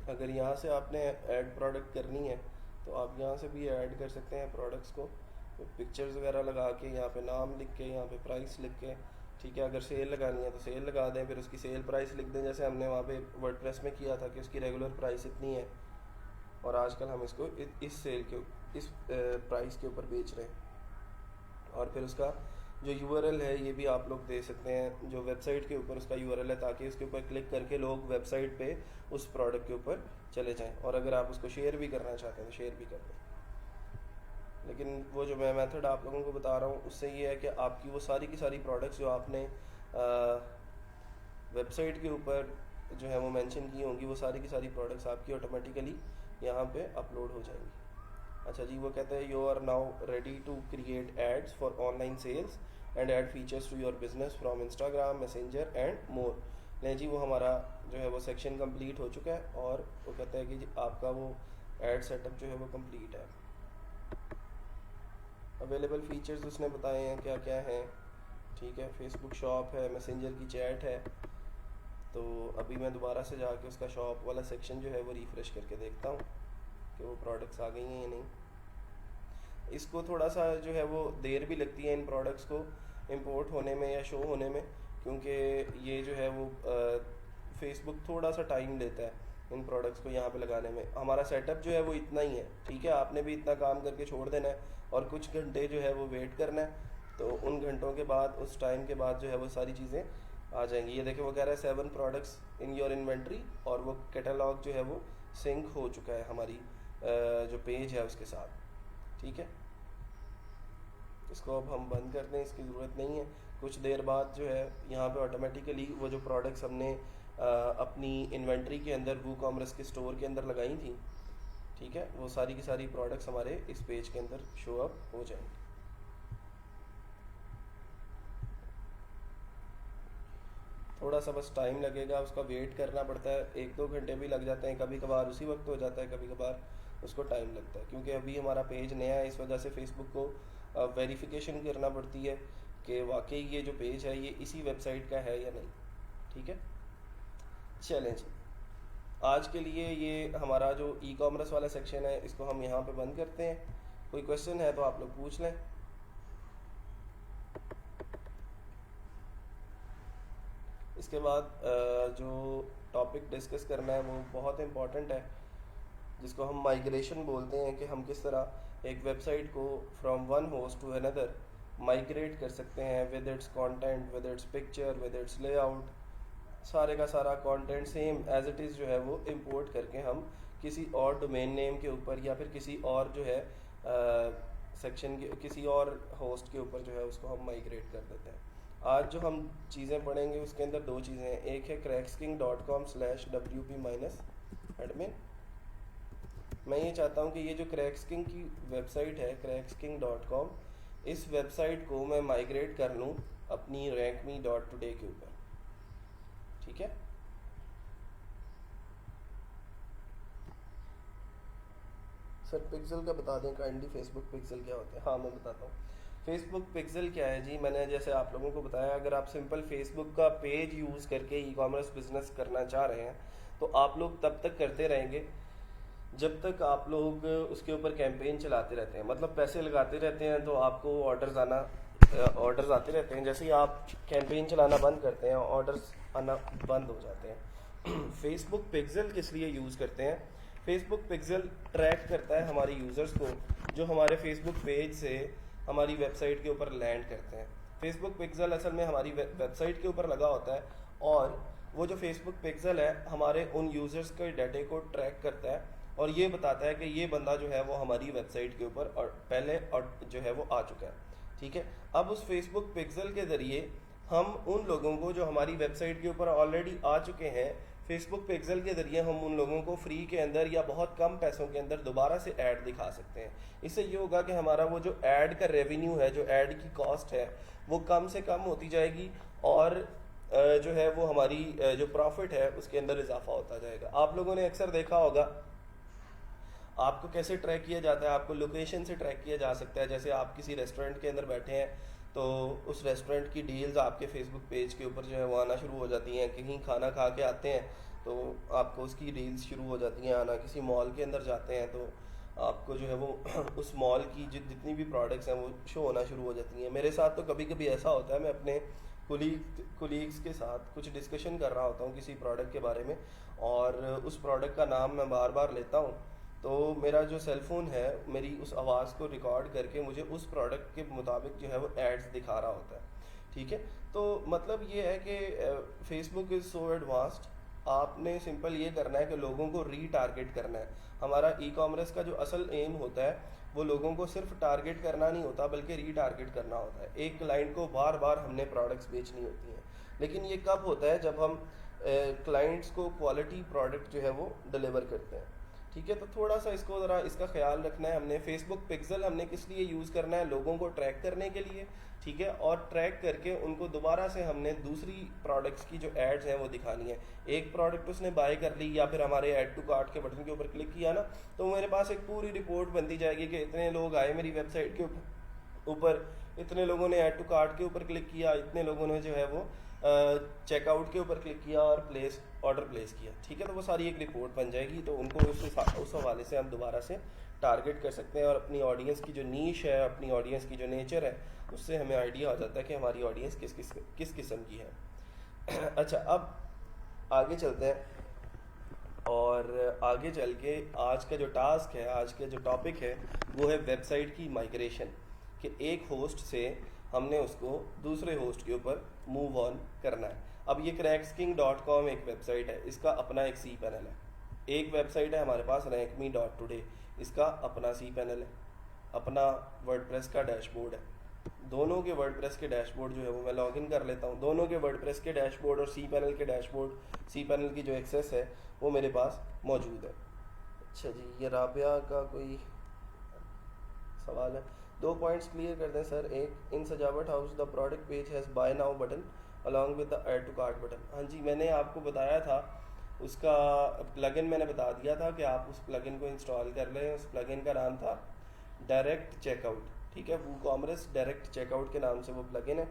अगर यहाँ से आपने ऐड प्रोडक्ट करनी है तो आप यहाँ से भी ऐड कर सकते हैं प्रोडक्ट्स को, पिक्चर्स वगैरह लगा के, यहाँ पे नाम लिख के, यहाँ पे प्राइस लिख के, ठीक है। अगर सेल लगानी है तो सेल लगा दें, फिर उसकी सेल प्राइस लिख दें, जैसे हमने वहाँ पे वर्डप्रेस में किया था कि उसकी रेगुलर प्राइस इतनी है और आजकल हम इसको इस सेल के इस प्राइस के ऊपर बेच रहे हैं। और फिर उसका जो यूआरएल है ये भी आप लोग दे सकते हैं, जो वेबसाइट के ऊपर उसका यूआरएल है, ताकि उसके ऊपर क्लिक करके लोग वेबसाइट पे उस प्रोडक्ट के ऊपर चले जाएं। और अगर आप उसको शेयर भी करना चाहते हैं तो शेयर भी कर दें। लेकिन वो जो मैं मेथड आप लोगों को बता रहा हूँ उससे ये है कि आपकी वो सारी की सारी प्रोडक्ट्स जो आपने वेबसाइट के ऊपर जो है वो मेंशन की होंगी, वो सारी की सारी प्रोडक्ट्स आपकी ऑटोमेटिकली यहाँ पे अपलोड हो जाएंगी। अच्छा जी, वो कहते हैं you are now ready to create ads for online sales and add features to your business from Instagram, Messenger and more. नहीं जी, वो हमारा जो है वो सेक्शन कंप्लीट हो चुका है और वो कहता है कि जी आपका वो एड सेटअप जो है वो कंप्लीट है। अवेलेबल फीचर्स उसने बताए हैं क्या क्या हैं, ठीक है। फेसबुक शॉप है, मैसेंजर की चैट है। तो अभी मैं दोबारा से जाके उसका शॉप वाला सेक्शन जो है वो रिफ़्रेश करके देखता हूँ कि वो प्रोडक्ट्स आ गई हैं या नहीं। इसको थोड़ा सा जो है वो देर भी लगती है इन प्रोडक्ट्स को इंपोर्ट होने में या शो होने में, क्योंकि ये जो है वो फेसबुक थोड़ा सा टाइम लेता है इन प्रोडक्ट्स को यहाँ पे लगाने में। हमारा सेटअप जो है वो इतना ही है, ठीक है। आपने भी इतना काम करके छोड़ देना है और कुछ घंटे जो है वो वेट करना है। तो उन घंटों के बाद, उस टाइम के बाद जो है वो सारी चीज़ें आ जाएंगी। ये देखिए वो कह रहा है 7 प्रोडक्ट्स इन योर इन्वेंट्री, और वो कैटलॉग जो है वो सिंक हो चुका है हमारी जो पेज है उसके साथ, ठीक है। इसको अब हम बंद कर दें, इसकी ज़रूरत नहीं है। कुछ देर बाद जो है यहाँ पे ऑटोमेटिकली वो जो प्रोडक्ट्स हमने अपनी इन्वेंट्री के अंदर वूकॉमर्स के स्टोर के अंदर लगाई थी, ठीक है, वो सारी की सारी प्रोडक्ट्स हमारे इस पेज के अंदर शो अप हो जाएंगे। थोड़ा सा बस टाइम लगेगा, उसका वेट करना पड़ता है, 1-2 घंटे भी लग जाते हैं, कभी कभार उसी वक्त हो जाता है, कभी कभार उसको टाइम लगता है, क्योंकि अभी हमारा पेज नया है। इस वजह से फेसबुक को वेरिफिकेशन करना पड़ती है कि वाकई ये जो पेज है ये इसी वेबसाइट का है या नहीं, ठीक है। चलें जी, आज के लिए ये हमारा जो ई कॉमर्स वाला सेक्शन है इसको हम यहाँ पे बंद करते हैं। कोई क्वेश्चन है तो आप लोग पूछ लें। इसके बाद जो टॉपिक डिस्कस करना है वो बहुत इम्पॉर्टेंट है, जिसको हम माइग्रेशन बोलते हैं, कि हम किस तरह एक वेबसाइट को from one host to another migrate कर सकते हैं with its content, with its picture, with its layout, सारे का सारा content same as it is जो है वो इंपोर्ट करके हम किसी और डोमेन नेम के ऊपर या फिर किसी और जो है सेक्शन के किसी और होस्ट के ऊपर जो है उसको हम माइग्रेट कर देते हैं। आज जो हम चीज़ें पढ़ेंगे उसके अंदर 2 चीज़ें हैं। एक है cracksking.com/wp-admin। मैं ये चाहता हूँ कि ये जो क्रैक्सकिंग की वेबसाइट है cracksking.com, इस वेबसाइट को मैं माइग्रेट कर लूँ अपनी rankme.today के ऊपर, ठीक है। सर पिक्सल का बता दें काइंडली, फेसबुक पिक्सल क्या होता है? हाँ मैं बताता हूँ। फेसबुक पिक्सल क्या है जी, मैंने जैसे आप लोगों को बताया, अगर आप सिंपल फेसबुक का पेज यूज़ करके ई कॉमर्स बिजनेस करना चाह रहे हैं तो आप लोग तब तक करते रहेंगे जब तक आप लोग उसके ऊपर कैंपेन चलाते रहते हैं, मतलब पैसे लगाते रहते हैं, तो आपको ऑर्डर्स आते रहते हैं। जैसे ही आप कैंपेन चलाना बंद करते हैं ऑर्डर्स आना बंद हो जाते हैं। फेसबुक पिक्सल किस लिए यूज़ करते हैं? फेसबुक पिक्सल ट्रैक करता है हमारे यूज़र्स को जो हमारे फेसबुक पेज से हमारी वेबसाइट के ऊपर लैंड करते हैं। फेसबुक पिक्सल असल में हमारी वेबसाइट के ऊपर लगा होता है, और वो जो फेसबुक पिक्सल है हमारे उन यूज़र्स के डाटे को ट्रैक करता है और ये बताता है कि ये बंदा जो है वो हमारी वेबसाइट के ऊपर और पहले और जो है वो आ चुका है, ठीक है। अब उस फेसबुक पिक्सल के ज़रिए हम उन लोगों को जो हमारी वेबसाइट के ऊपर ऑलरेडी आ चुके हैं, फेसबुक पिक्सल के ज़रिए हम उन लोगों को फ्री के अंदर या बहुत कम पैसों के अंदर दोबारा से ऐड दिखा सकते हैं। इससे ये होगा कि हमारा वो जो ऐड का रेवेन्यू है, जो ऐड की कॉस्ट है, वो कम से कम होती जाएगी और जो है वो हमारी जो प्रॉफिट है उसके अंदर इजाफा होता जाएगा। आप लोगों ने अक्सर देखा होगा आपको कैसे ट्रैक किया जाता है, आपको लोकेशन से ट्रैक किया जा सकता है। जैसे आप किसी रेस्टोरेंट के अंदर बैठे हैं तो उस रेस्टोरेंट की डील्स आपके फेसबुक पेज के ऊपर जो है वो आना शुरू हो जाती हैं। कहीं खाना खा के आते हैं तो आपको उसकी रील्स शुरू हो जाती हैं आना। किसी मॉल के अंदर जाते हैं तो आपको जो है वो उस मॉल की जितनी भी प्रोडक्ट्स हैं वो शो होना शुरू हो जाती हैं। मेरे साथ तो कभी कभी ऐसा होता है, मैं अपने कोलीग्स के साथ कुछ डिस्कशन कर रहा होता हूँ किसी प्रोडक्ट के बारे में, और उस प्रोडक्ट का नाम मैं बार बार लेता हूँ, तो मेरा जो सेलफ़ोन है मेरी उस आवाज़ को रिकॉर्ड करके मुझे उस प्रोडक्ट के मुताबिक जो है वो एड्स दिखा रहा होता है। ठीक है, तो मतलब ये है कि फेसबुक इज़ सो एडवांस्ड। आपने सिंपल ये करना है कि लोगों को रीटारगेट करना है। हमारा ई कॉमर्स का जो असल एम होता है वो लोगों को सिर्फ टारगेट करना नहीं होता बल्कि रीटारगेट करना होता है। एक क्लाइंट को बार बार हमने प्रोडक्ट्स बेचनी होती हैं, लेकिन ये कब होता है? जब हम क्लाइंट्स को क्वालिटी प्रोडक्ट जो है वो डिलीवर करते हैं। ठीक है, तो थोड़ा सा इसको ज़रा इसका ख्याल रखना है। हमने फेसबुक पिक्सल हमने किस लिए यूज़ करना है? लोगों को ट्रैक करने के लिए। ठीक है, और ट्रैक करके उनको दोबारा से हमने दूसरी प्रोडक्ट्स की जो एड्स हैं वो दिखानी है। एक प्रोडक्ट उसने बाय कर ली या फिर हमारे ऐड टू कार्ट के बटन के ऊपर क्लिक किया ना, तो मेरे पास एक पूरी रिपोर्ट बनती जाएगी कि इतने लोग आए मेरी वेबसाइट के ऊपर, इतने लोगों ने ऐड टू कार्ट के ऊपर क्लिक किया, इतने लोगों ने जो है वो चेकआउट के ऊपर क्लिक किया और ऑर्डर प्लेस किया। ठीक है, तो वो सारी एक रिपोर्ट बन जाएगी, तो उनको उस हवाले से हम दोबारा से टारगेट कर सकते हैं और अपनी ऑडियंस की जो नीश है, अपनी ऑडियंस की जो नेचर है, उससे हमें आइडिया हो जाता है कि हमारी ऑडियंस किस किस्म की है। अच्छा, अब आगे चलते हैं और आगे चल के आज का जो टास्क है, आज का जो टॉपिक है वो है वेबसाइट की माइग्रेशन, कि एक होस्ट से हमने उसको दूसरे होस्ट के ऊपर मूव ऑन करना है। अब ये cracksking.com एक वेबसाइट है, इसका अपना एक सी पैनल है। एक वेबसाइट है हमारे पास rankme.today, इसका अपना सी पैनल है, अपना वर्डप्रेस का डैशबोर्ड है। दोनों के वर्डप्रेस के डैशबोर्ड जो है वो मैं लॉगिन कर लेता हूँ। दोनों के वर्डप्रेस के डैशबोर्ड और सी पैनल के डैशबोर्ड, सी पैनल की जो एक्सेस है वो मेरे पास मौजूद है। अच्छा जी, ये राबिया का कोई सवाल है। 2 पॉइंट्स क्लियर कर दें सर। एक, in Sajavat house the product page has buy now button along with the add to cart button. हाँ जी, मैंने आपको बताया था, उसका प्लगइन मैंने बता दिया था कि आप उस प्लगइन को इंस्टॉल कर लें। उस प्लगइन का नाम था डायरेक्ट चेकआउट। ठीक है, वूकॉमर्स डायरेक्ट चेकआउट के नाम से वो प्लगइन है।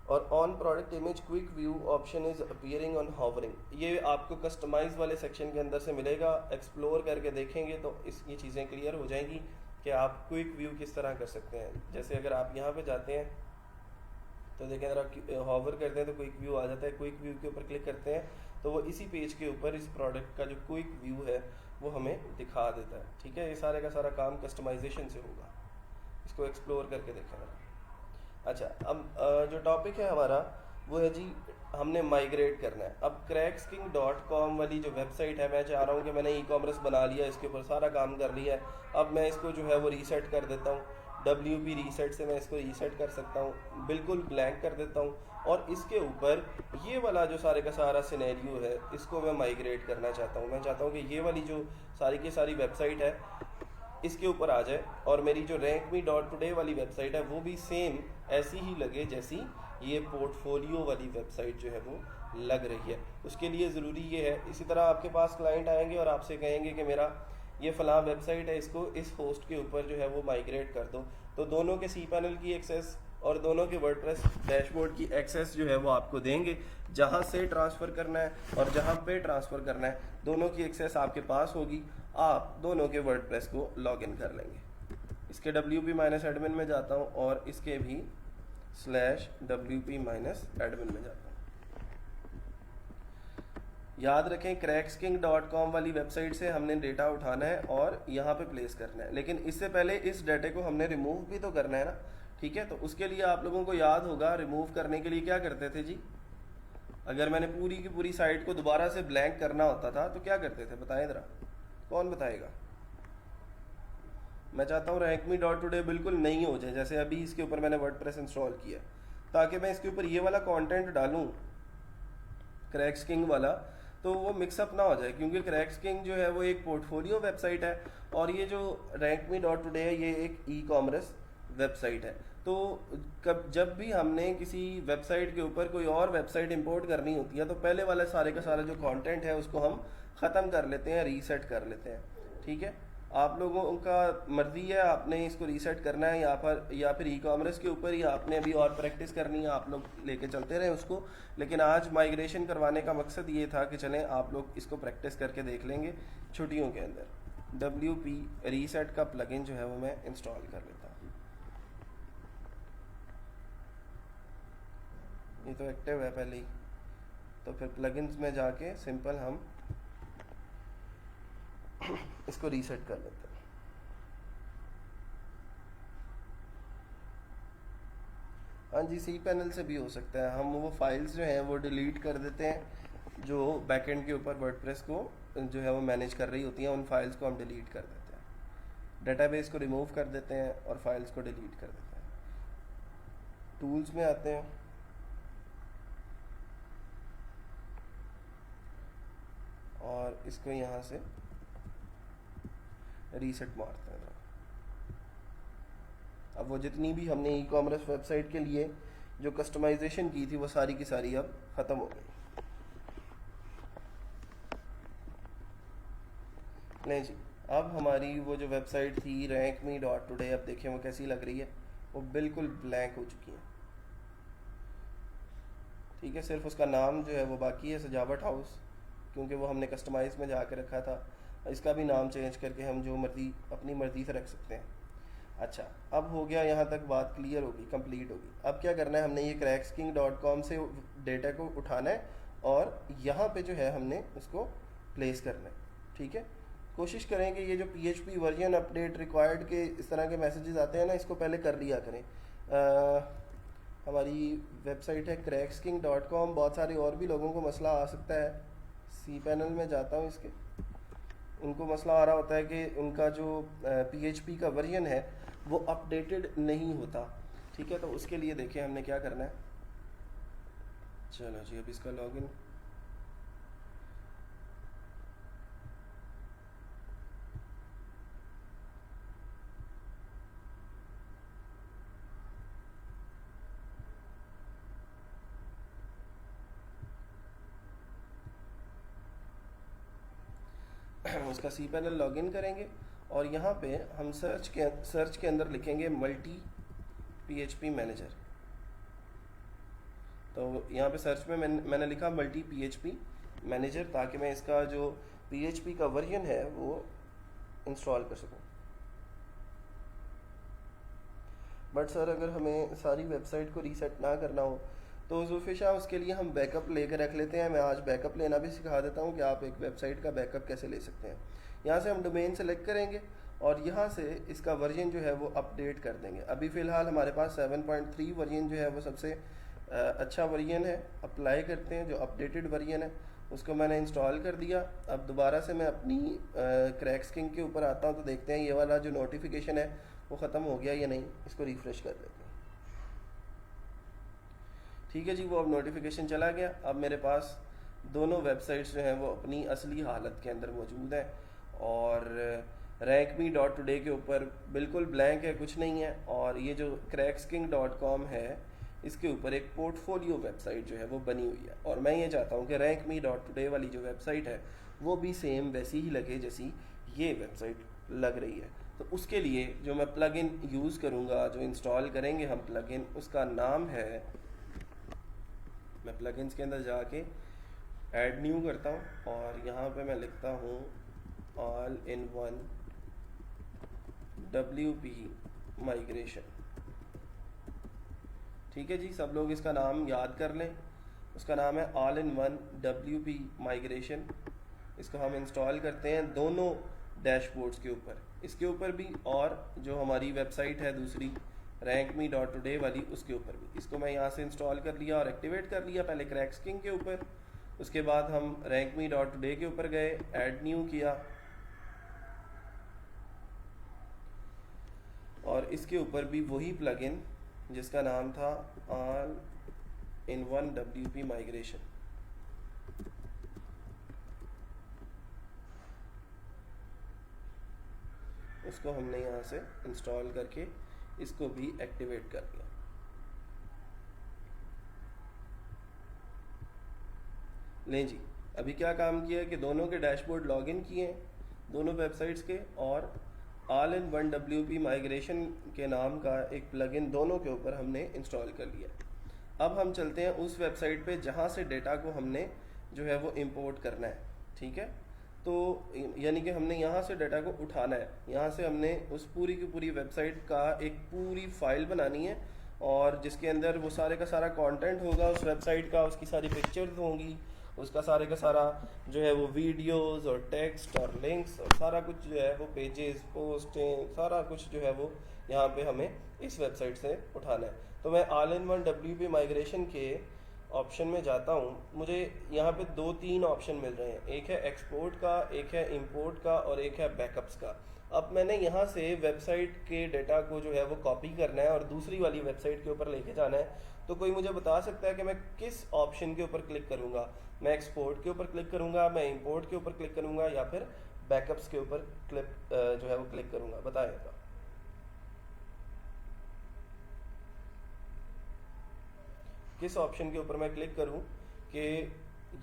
और on product image quick view option is appearing on hovering, ये आपको कस्टमाइज वाले सेक्शन के अंदर से मिलेगा। एक्सप्लोर करके देखेंगे तो ये चीज़ें क्लियर हो जाएंगी कि आप क्विक व्यू किस तरह कर सकते हैं। जैसे अगर आप यहाँ पे जाते हैं तो देखें, अगर आप हॉवर करते हैं तो क्विक व्यू आ जाता है। क्विक व्यू के ऊपर क्लिक करते हैं तो वो इसी पेज के ऊपर इस प्रोडक्ट का जो क्विक व्यू है वो हमें दिखा देता है। ठीक है, ये सारे का सारा काम कस्टमाइजेशन से होगा, इसको एक्सप्लोर करके देखें। अच्छा, अब जो टॉपिक है हमारा वो है जी, हमने माइग्रेट करना है। अब cracksking.com वाली जो वेबसाइट है, मैं चाह रहा हूँ कि मैंने ई कॉमर्स बना लिया, इसके ऊपर सारा काम कर लिया है। अब मैं इसको जो है वो रीसेट कर देता हूँ। WP रीसेट से मैं इसको रीसेट कर सकता हूँ, बिल्कुल ब्लैंक कर देता हूँ, और इसके ऊपर ये वाला जो सारे का सारा सिनेरियो है इसको मैं माइग्रेट करना चाहता हूँ। मैं चाहता हूँ कि ये वाली जो सारी की सारी वेबसाइट है इसके ऊपर आ जाए, और मेरी जो rankme.today वाली वेबसाइट है वो भी सेम ऐसी ही लगे जैसी ये पोर्टफोलियो वाली वेबसाइट जो है वो लग रही है। उसके लिए ज़रूरी ये है, इसी तरह आपके पास क्लाइंट आएंगे और आपसे कहेंगे कि मेरा ये फ़लाँ वेबसाइट है, इसको इस होस्ट के ऊपर जो है वो माइग्रेट कर दो, तो दोनों के सी पैनल की एक्सेस और दोनों के वर्डप्रेस डैशबोर्ड की एक्सेस जो है वो आपको देंगे। जहाँ से ट्रांसफ़र करना है और जहाँ पे ट्रांसफ़र करना है, दोनों की एक्सेस आपके पास होगी। आप दोनों के वर्डप्रेस को लॉगिन कर लेंगे। इसके WP-admin में जाता हूँ और इसके भी /WP-admin में जाता हूँ। याद रखें, cracksking.com वाली वेबसाइट से हमने डेटा उठाना है और यहाँ पे प्लेस करना है, लेकिन इससे पहले इस डेटे को हमने रिमूव भी तो करना है ना। ठीक है, तो उसके लिए आप लोगों को याद होगा, रिमूव करने के लिए क्या करते थे जी? अगर मैंने पूरी की पूरी साइट को दोबारा से ब्लैंक करना होता था तो क्या करते थे, बताएं ज़रा, कौन बताएगा? मैं चाहता हूँ rankme.today बिल्कुल नहीं हो जाए, जैसे अभी इसके ऊपर मैंने वर्डप्रेस इंस्टॉल किया, ताकि मैं इसके ऊपर ये वाला कंटेंट डालूं क्रैक्सकिंग वाला, तो वो मिक्सअप ना हो जाए, क्योंकि क्रैक्सकिंग जो है वो एक पोर्टफोलियो वेबसाइट है और ये जो rankme.today है ये एक ई कॉमर्स वेबसाइट है। तो जब भी हमने किसी वेबसाइट के ऊपर कोई और वेबसाइट इंपोर्ट करनी होती है तो पहले वाला सारे का सारा जो कंटेंट है उसको हम ख़त्म कर लेते हैं, रीसेट कर लेते हैं। ठीक है, आप लोगों का मर्जी है, आपने इसको रीसेट करना है या फिर ई कॉमर्स के ऊपर ही आपने अभी और प्रैक्टिस करनी है, आप लोग लेके चलते रहें उसको। लेकिन आज माइग्रेशन करवाने का मकसद ये था कि चलें आप लोग इसको प्रैक्टिस करके देख लेंगे छुट्टियों के अंदर। WP रीसेट का प्लगइन जो है वो मैं इंस्टॉल कर लेता हूँ। ये तो एक्टिव है पहले ही, तो फिर प्लगइन्स में जाके सिंपल हम इसको रीसेट कर लेते हैं। हाँ जी, सी पैनल से भी हो सकता है। हम वो फाइल्स जो हैं वो डिलीट कर देते हैं जो बैकएंड के ऊपर वर्डप्रेस को जो है वो मैनेज कर रही होती हैं, उन फाइल्स को हम डिलीट कर देते हैं। डेटाबेस को रिमूव कर देते हैं और फाइल्स को डिलीट कर देते हैं। टूल्स में आते हैं, और इसको यहाँ से रीसेट मारते हैं। अब वो जितनी भी हमने ई कॉमर्स वेबसाइट के लिए जो कस्टमाइजेशन की थी वो सारी की सारी अब ख़त्म हो गई। नहीं जी, अब हमारी वो जो वेबसाइट थी rankme.today, अब देखिए वो कैसी लग रही है, वो बिल्कुल ब्लैंक हो चुकी है। ठीक है, सिर्फ उसका नाम जो है वो बाकी है, सजावट हाउस, क्योंकि वो हमने कस्टमाइज में जाके रखा था। इसका भी नाम चेंज करके हम जो मर्जी अपनी मर्जी से रख सकते हैं। अच्छा, अब हो गया, यहाँ तक बात क्लियर होगी, कंप्लीट होगी। अब क्या करना है, हमने ये cracksking.com से डेटा को उठाना है और यहाँ पे जो है हमने उसको प्लेस करना है। ठीक है, कोशिश करें कि ये जो PHP वर्जन अपडेट रिक्वायर्ड के इस तरह के मैसेजेस आते हैं ना, इसको पहले कर लिया करें। हमारी वेबसाइट है cracksking.com, बहुत सारे और भी लोगों को मसला आ सकता है। सी पैनल में जाता हूँ इसके, उनको मसला आ रहा होता है कि उनका जो PHP का वर्जन है वो अपडेटेड नहीं होता। ठीक है, तो उसके लिए देखिए हमने क्या करना है। चलो जी, अब इसका लॉगिन उसका सी पैनल लॉगिन करेंगे और यहाँ पे हम सर्च के अंदर लिखेंगे मल्टी PHP मैनेजर। तो यहाँ पे सर्च में मैंने लिखा मल्टी PHP मैनेजर, ताकि मैं इसका जो PHP का वर्जन है वो इंस्टॉल कर सकूँ। बट सर, अगर हमें सारी वेबसाइट को रीसेट ना करना हो तो जुल्फिशा, उसके लिए हम बैकअप लेकर रख लेते हैं। मैं आज बैकअप लेना भी सिखा देता हूँ कि आप एक वेबसाइट का बैकअप कैसे ले सकते हैं। यहाँ से हम डोमेन सेलेक्ट करेंगे और यहाँ से इसका वर्जन जो है वो अपडेट कर देंगे। अभी फ़िलहाल हमारे पास 7.3 वर्जन जो है वो सबसे अच्छा वर्जन है। अप्लाई करते हैं, जो अपडेटेड वर्जन है उसको मैंने इंस्टॉल कर दिया। अब दोबारा से मैं अपनी क्रैक्सकिंग के ऊपर आता हूँ तो देखते हैं ये वाला जो नोटिफिकेशन है वो ख़त्म हो गया या नहीं। इसको रिफ़्रेश कर देते हैं। ठीक है जी, वो अब नोटिफिकेशन चला गया। अब मेरे पास दोनों वेबसाइट्स जो हैं वो अपनी असली हालत के अंदर मौजूद हैं और rankme.today के ऊपर बिल्कुल ब्लैंक है, कुछ नहीं है। और ये जो cracksking.com है इसके ऊपर एक पोर्टफोलियो वेबसाइट जो है वो बनी हुई है। और मैं ये चाहता हूँ कि rankme.today वाली जो वेबसाइट है वो भी सेम वैसी ही लगे जैसी ये वेबसाइट लग रही है। तो उसके लिए जो मैं प्लगइन यूज़ करूँगा, जो इंस्टॉल करेंगे हम प्लगइन, उसका नाम है, मैं प्लगइन्स के अंदर जाके ऐड न्यू करता हूँ और यहाँ पे मैं लिखता हूँ all in one WP migration. ठीक है जी, सब लोग इसका नाम याद कर लें। उसका नाम है all in one WP migration. इसको हम इंस्टॉल करते हैं दोनों डैशबोर्ड्स के ऊपर, इसके ऊपर भी और जो हमारी वेबसाइट है दूसरी rankme.today वाली उसके ऊपर भी। इसको मैं यहाँ से इंस्टॉल कर लिया और एक्टिवेट कर लिया, पहले क्रैक्सकिंग के ऊपर, उसके बाद हम rankme.today के ऊपर गए, ऐड न्यू किया और इसके ऊपर भी वही प्लगइन जिसका नाम था all in one WP migration. उसको हमने यहाँ से इंस्टॉल करके इसको भी एक्टिवेट कर दिया। लें जी, अभी क्या काम किया है कि दोनों के डैशबोर्ड लॉगिन किए हैं, दोनों वेबसाइट्स के, और all in one WP migration के नाम का एक प्लगइन दोनों के ऊपर हमने इंस्टॉल कर लिया। अब हम चलते हैं उस वेबसाइट पे जहाँ से डेटा को हमने जो है वो इंपोर्ट करना है। ठीक है, तो यानी कि हमने यहाँ से डाटा को उठाना है, यहाँ से हमने उस पूरी की पूरी वेबसाइट का एक पूरी फाइल बनानी है, और जिसके अंदर वो सारे का सारा कंटेंट होगा उस वेबसाइट का, उसकी सारी पिक्चर्स होंगी, उसका सारे का सारा जो है वो वीडियोस और टेक्स्ट और लिंक्स और सारा कुछ जो है वो पेजेस, पोस्टें, सारा कुछ जो है वो यहाँ पे हमें इस वेबसाइट से उठाना है। तो मैं all in one WP migration के ऑप्शन में जाता हूँ, मुझे यहाँ पे 2-3 ऑप्शन मिल रहे हैं, एक है एक्सपोर्ट का, एक है इंपोर्ट का, और एक है बैकअप्स का। अब मैंने यहाँ से वेबसाइट के डेटा को जो है वो कॉपी करना है और दूसरी वाली वेबसाइट के ऊपर लेके जाना है। तो कोई मुझे बता सकता है कि मैं किस ऑप्शन के ऊपर क्लिक करूँगा? मैं एक्सपोर्ट के ऊपर क्लिक करूँगा, मैं इंपोर्ट के ऊपर क्लिक करूँगा, या फिर बैकअप्स के ऊपर क्लिक जो है वो क्लिक करूँगा? बताएगा। किस ऑप्शन के ऊपर मैं क्लिक करूं कि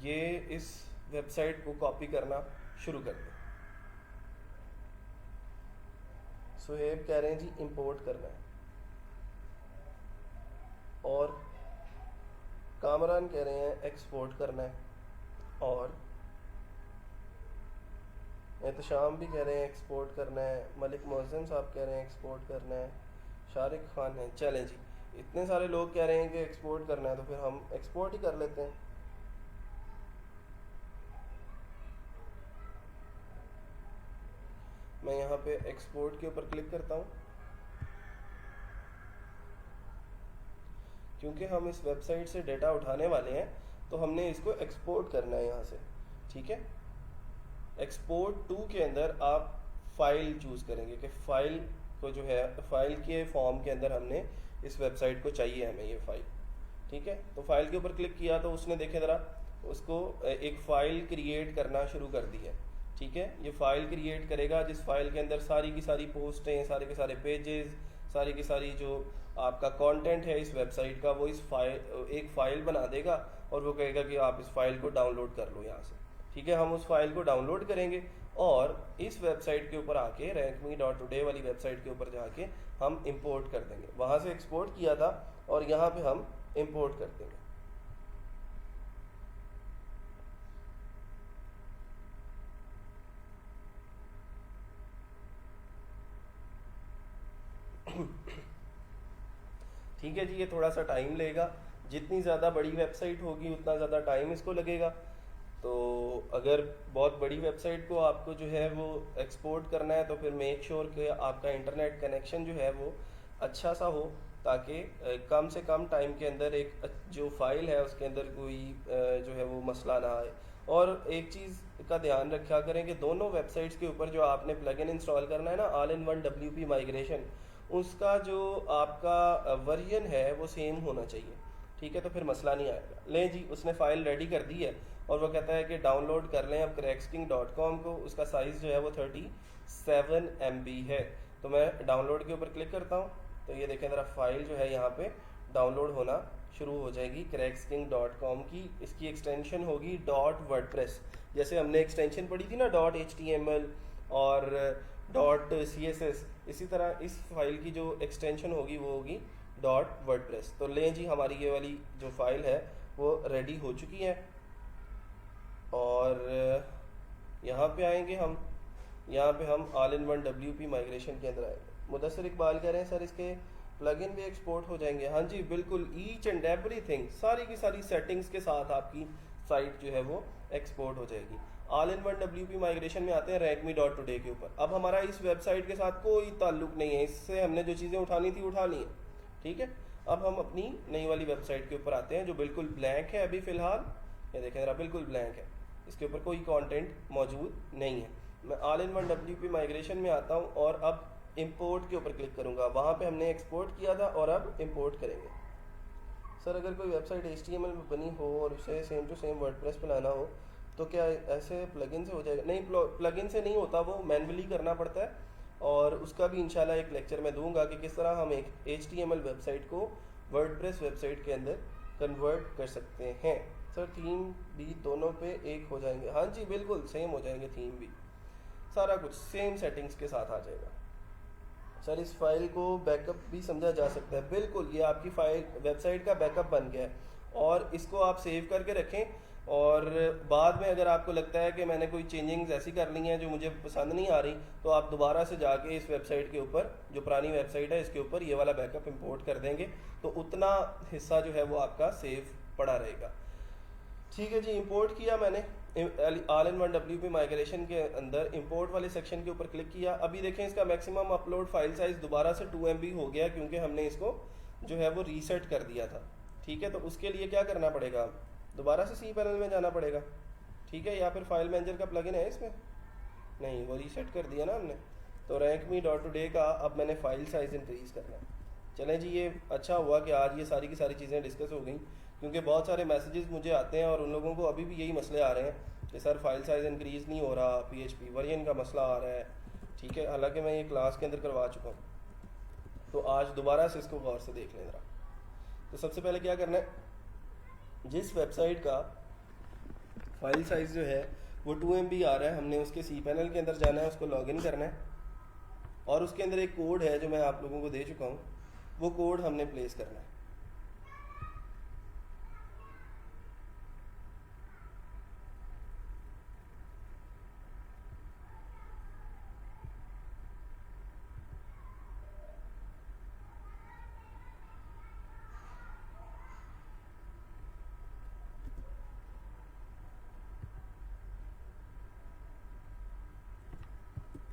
ये इस वेबसाइट को कॉपी करना शुरू कर दे? सुहेब कह रहे हैं जी इंपोर्ट करना है, और कामरान कह रहे हैं एक्सपोर्ट करना है, और एहतशाम भी कह रहे हैं एक्सपोर्ट करना है, मलिक मोहसिन साहब कह रहे हैं एक्सपोर्ट करना है, शारिक खान है। चलें जी, इतने सारे लोग कह रहे हैं कि एक्सपोर्ट करना है, तो फिर हम एक्सपोर्ट ही कर लेते हैं। मैं यहाँ पे एक्सपोर्ट के ऊपर क्लिक करता हूँ, क्योंकि हम इस वेबसाइट से डेटा उठाने वाले हैं तो हमने इसको एक्सपोर्ट करना है यहाँ से। ठीक है, एक्सपोर्ट टू के अंदर आप फाइल चूज़ करेंगे कि फाइल को जो है फाइल के फॉर्म के अंदर हमने इस वेबसाइट को चाहिए हमें ये फाइल। ठीक है, तो फाइल के ऊपर क्लिक किया तो उसने देखे ज़रा उसको एक फ़ाइल क्रिएट करना शुरू कर दी है। ठीक है, ये फ़ाइल क्रिएट करेगा जिस फाइल के अंदर सारी की सारी पोस्टें, सारे के सारे पेजेस, सारी की सारी जो आपका कंटेंट है इस वेबसाइट का, वो इस फाइल एक फ़ाइल बना देगा और वो कहेगा कि आप इस फाइल को डाउनलोड कर लो यहाँ से। ठीक है, हम उस फाइल को डाउनलोड करेंगे और इस वेबसाइट के ऊपर आके rankme.today वाली वेबसाइट के ऊपर जाके हम इंपोर्ट कर देंगे। वहाँ से एक्सपोर्ट किया था और यहाँ पे हम इंपोर्ट कर देंगे। ठीक है जी, ये थोड़ा सा टाइम लेगा, जितनी ज़्यादा बड़ी वेबसाइट होगी उतना ज़्यादा टाइम इसको लगेगा। तो अगर बहुत बड़ी वेबसाइट को आपको जो है वो एक्सपोर्ट करना है तो फिर मेक श्योर कि आपका इंटरनेट कनेक्शन जो है वो अच्छा सा हो, ताकि कम से कम टाइम के अंदर एक जो फाइल है उसके अंदर कोई जो है वो मसला ना आए। और एक चीज़ का ध्यान रखा करें कि दोनों वेबसाइट्स के ऊपर जो आपने प्लगइन इंस्टॉल करना है ना, all in one WP migration, उसका जो आपका वर्जन है वो सेम होना चाहिए। ठीक है, तो फिर मसला नहीं आएगा। लें जी, उसने फ़ाइल रेडी कर दी है और वो कहता है कि डाउनलोड कर लें अब cracksking.com को। उसका साइज़ जो है वो 37 MB है। तो मैं डाउनलोड के ऊपर क्लिक करता हूँ, तो ये देखें ज़रा फाइल जो है यहाँ पे डाउनलोड होना शुरू हो जाएगी cracksking.com की। इसकी एक्सटेंशन होगी .wordpress, जैसे हमने एक्सटेंशन पढ़ी थी ना .html और .css, इसी तरह इस फाइल की जो एक्सटेंशन होगी वो होगी .wordpress। तो लें जी, हमारी ये वाली जो फाइल है वो रेडी हो चुकी है और यहाँ पे आएंगे हम, यहाँ पे हम all in one WP migration के अंदर आएंगे। मुदस्सिर इकबाल कह रहे हैं सर इसके प्लगइन भी एक्सपोर्ट हो जाएंगे। हाँ जी बिल्कुल, ईच एंड एवरीथिंग, सारी की सारी सेटिंग्स के साथ आपकी साइट जो है वो एक्सपोर्ट हो जाएगी। All in one WP migration में आते हैं rankme.today के ऊपर। अब हमारा इस वेबसाइट के साथ कोई ताल्लुक नहीं है, इससे हमने जो चीज़ें उठानी थी उठा ली हैं। ठीक है, अब हम अपनी नई वाली वेबसाइट के ऊपर आते हैं जो बिल्कुल ब्लैंक है अभी फ़िलहाल। ये देखें ज़रा, बिल्कुल ब्लैंक है, इसके ऊपर कोई कंटेंट मौजूद नहीं है। मैं all in one WP migration में आता हूँ और अब इंपोर्ट के ऊपर क्लिक करूँगा। वहाँ पे हमने एक्सपोर्ट किया था और अब इंपोर्ट करेंगे। सर अगर कोई वेबसाइट HTML में बनी हो और उसे सेम टू सेम वर्डप्रेस पे लाना हो तो क्या ऐसे प्लगइन से हो जाएगा? नहीं, प्लगइन से नहीं होता, वो मैन्युअली करना पड़ता है। और उसका भी इंशाल्लाह एक लेक्चर मैं दूंगा कि किस तरह हम एक HTML वेबसाइट को वर्डप्रेस वेबसाइट के अंदर कन्वर्ट कर सकते हैं। सर थीम भी दोनों पे एक हो जाएंगे? हाँ जी बिल्कुल सेम हो जाएंगे थीम भी। सारा कुछ सेम सेटिंग्स के साथ आ जाएगा। सर इस फाइल को बैकअप भी समझा जा सकता है, बिल्कुल, ये आपकी फाइल वेबसाइट का बैकअप बन गया है और इसको आप सेव करके रखें और बाद में अगर आपको लगता है कि मैंने कोई चेंजिंग्स ऐसी कर ली हैं जो मुझे पसंद नहीं आ रही, तो आप दोबारा से जाके इस वेबसाइट के ऊपर, जो पुरानी वेबसाइट है इसके ऊपर ये वाला बैकअप इंपोर्ट कर देंगे, तो उतना हिस्सा जो है वो आपका सेव पड़ा रहेगा। ठीक है जी, इंपोर्ट किया मैंने all in one WP migration के अंदर इंपोर्ट वाले सेक्शन के ऊपर क्लिक किया। अभी देखें इसका मैक्सिमम अपलोड फाइल साइज दोबारा से 2 MB हो गया क्योंकि हमने इसको जो है वो रीसेट कर दिया था। ठीक है, तो उसके लिए क्या करना पड़ेगा, दोबारा से cPanel में जाना पड़ेगा। ठीक है, या फिर फाइल मैनेजर का प्लगइन है इसमें, नहीं, वो रीसेट कर दिया ना हमने। तो rankme.today का अब मैंने फाइल साइज इंक्रीज़ करना है। चलें जी, ये अच्छा हुआ कि आज ये सारी की सारी चीज़ें डिस्कस हो गई, क्योंकि बहुत सारे मैसेजेस मुझे आते हैं और उन लोगों को अभी भी यही मसले आ रहे हैं कि सर फाइल साइज़ इंक्रीज़ नहीं हो रहा, PHP वर्जन का मसला आ रहा है। ठीक है, हालांकि मैं ये क्लास के अंदर करवा चुका हूँ, तो आज दोबारा से इसको गौर से देख लें ज़रा। तो सबसे पहले क्या करना है, जिस वेबसाइट का फाइल साइज़ जो है वो 2 MB आ रहा है, हमने उसके cPanel के अंदर जाना है, उसको लॉगिन करना है और उसके अंदर एक कोड है जो मैं आप लोगों को दे चुका हूँ, वो कोड हमने प्लेस करना है।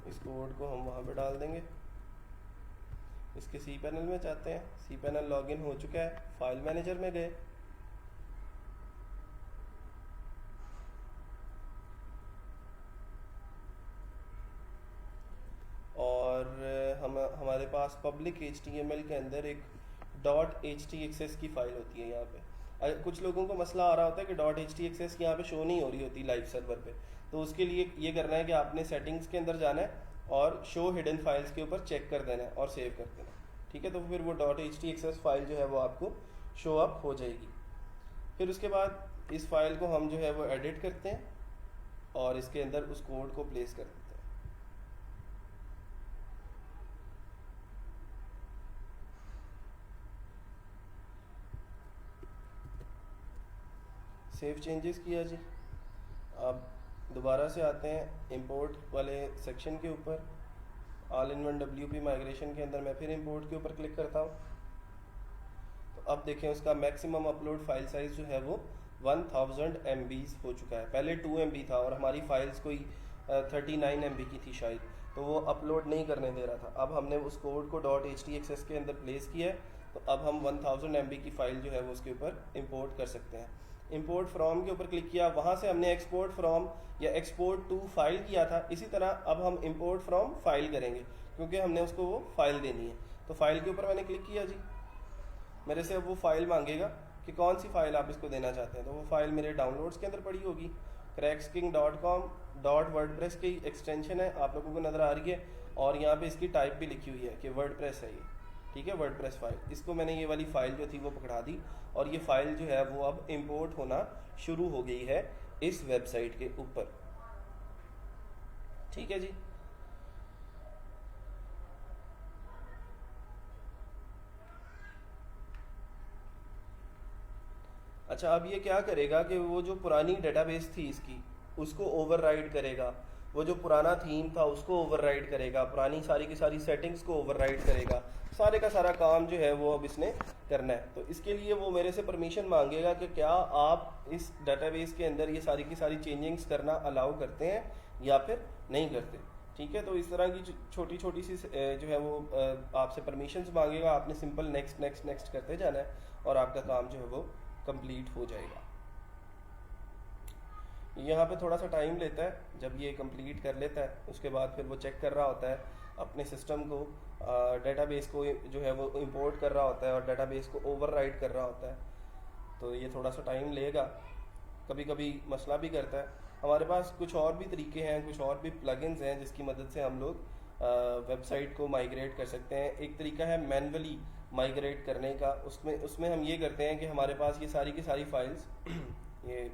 इस कोड को हम वहाँ पे डाल देंगे। इसके cPanel में चाहते हैं, cPanel लॉगिन हो चुका है, फाइल मैनेजर में गए, और हमारे पास पब्लिक HTML के अंदर एक .htaccess की फ़ाइल होती है। यहाँ पे कुछ लोगों को मसला आ रहा होता है कि .htaccess यहाँ पे शो नहीं हो रही होती लाइव सर्वर पे, तो उसके लिए ये करना है कि आपने सेटिंग्स के अंदर जाना है और शो हिडन फाइल्स के ऊपर चेक कर देना है और सेव कर देना है। ठीक है, तो फिर वो .htaccess फाइल जो है वो आपको शो अप हो जाएगी। फिर उसके बाद इस फाइल को हम जो है वो एडिट करते हैं और इसके अंदर उस कोड को प्लेस कर देते हैं। सेव चेंजेस किया जी। अब दोबारा से आते हैं इंपोर्ट वाले सेक्शन के ऊपर, all in one WP migration के अंदर मैं फिर इंपोर्ट के ऊपर क्लिक करता हूँ। तो अब देखें उसका मैक्सिमम अपलोड फाइल साइज़ जो है वो 1000 MB हो चुका है। पहले 2 MB था और हमारी फाइल्स कोई 39 MB की थी शायद, तो वो अपलोड नहीं करने दे रहा था। अब हमने उस कोड को .htaccess के अंदर प्लेस किया है, तो अब हम 1000 MB की फ़ाइल जो है वो उसके ऊपर इंपोर्ट कर सकते हैं। इंपोर्ट फ्रॉम के ऊपर क्लिक किया, वहाँ से हमने एक्सपोर्ट फ्रॉम या एक्सपोर्ट टू फाइल किया था, इसी तरह अब हम इंपोर्ट फ्रॉम फाइल करेंगे क्योंकि हमने उसको वो फाइल देनी है। तो फाइल के ऊपर मैंने क्लिक किया जी, मेरे से अब वो फाइल मांगेगा कि कौन सी फाइल आप इसको देना चाहते हैं। तो वो फाइल मेरे डाउनलोड्स के अंदर पड़ी होगी, cracksking.com .wordpress की एक्सटेंशन है, आप लोगों को नज़र आ रही है, और यहाँ पे इसकी टाइप भी लिखी हुई है कि वर्डप्रेस है ये। ठीक है, वर्डप्रेस फाइल, इसको मैंने ये वाली फ़ाइल जो थी वो पकड़ा दी और ये फ़ाइल जो है वो अब इंपोर्ट होना शुरू हो गई है इस वेबसाइट के ऊपर। ठीक है जी। अच्छा, अब ये क्या करेगा कि वो जो पुरानी डेटाबेस थी इसकी, उसको ओवरराइड करेगा, वो जो पुराना थीम था उसको ओवरराइड करेगा, पुरानी सारी की सारी सेटिंग्स को ओवरराइड करेगा, सारे का सारा काम जो है वो अब इसने करना है। तो इसके लिए वो मेरे से परमिशन मांगेगा कि क्या आप इस डेटाबेस के अंदर ये सारी की सारी चेंजिंग्स करना अलाउ करते हैं या फिर नहीं करते। ठीक है, तो इस तरह की छोटी छोटी सी जो है वो आपसे परमिशंस मांगेगा, आपने सिंपल नेक्स्ट नेक्स्ट नेक्स्ट करते जाना है और आपका काम जो है वो कंप्लीट हो जाएगा। यहाँ पे थोड़ा सा टाइम लेता है, जब ये कंप्लीट कर लेता है उसके बाद फिर वो चेक कर रहा होता है अपने सिस्टम को, डेटाबेस को जो है वो इंपोर्ट कर रहा होता है और डेटाबेस को ओवरराइड कर रहा होता है, तो ये थोड़ा सा टाइम लेगा, कभी कभी मसला भी करता है। हमारे पास कुछ और भी तरीके हैं, कुछ और भी प्लगइन्स हैं जिसकी मदद से हम लोग वेबसाइट को माइग्रेट कर सकते हैं। एक तरीका है मैन्युअली माइग्रेट करने का, उसमें हम ये करते हैं कि हमारे पास ये सारी की सारी फाइल्स ये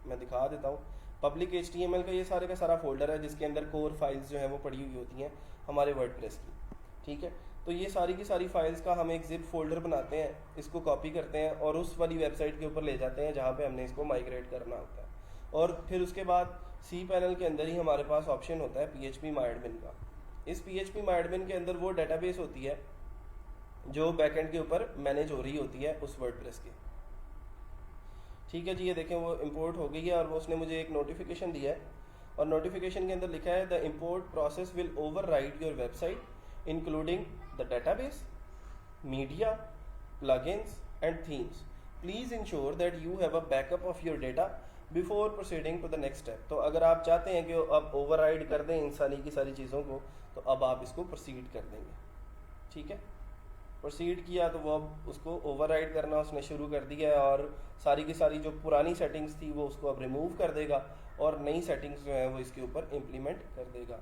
मैं दिखा देता हूँ। पब्लिक HTML का ये सारे का सारा फोल्डर है जिसके अंदर कोर फाइल्स जो है वो पड़ी हुई होती हैं हमारे वर्डप्रेस की, ठीक है। तो ये सारी की सारी फाइल्स का हम एक जिप फोल्डर बनाते हैं, इसको कॉपी करते हैं और उस वाली वेबसाइट के ऊपर ले जाते हैं जहाँ पे हमने इसको माइग्रेट करना होता है। और फिर उसके बाद cPanel के अंदर ही हमारे पास ऑप्शन होता है phpMyAdmin का। इस phpMyAdmin के अंदर वो डेटाबेस होती है जो बैकएंड के ऊपर मैनेज हो रही होती है उस वर्डप्रेस की, ठीक है जी। ये देखें वो इंपोर्ट हो गई है और वो उसने मुझे एक नोटिफिकेशन दिया है और नोटिफिकेशन के अंदर लिखा है the import process will override your website including the database, media, plugins and themes. Please ensure that you have a backup of your data before proceeding to the next step. तो अगर आप चाहते हैं कि अब ओवरराइड कर दें इन सारी की सारी चीज़ों को, तो अब आप इसको प्रोसीड कर देंगे, ठीक है। प्रोसीड किया तो वो अब उसको ओवरराइड करना उसने शुरू कर दिया है और सारी की सारी जो पुरानी सेटिंग्स थी वो उसको अब रिमूव कर देगा और नई सेटिंग्स जो है वो इसके ऊपर इम्प्लीमेंट कर देगा।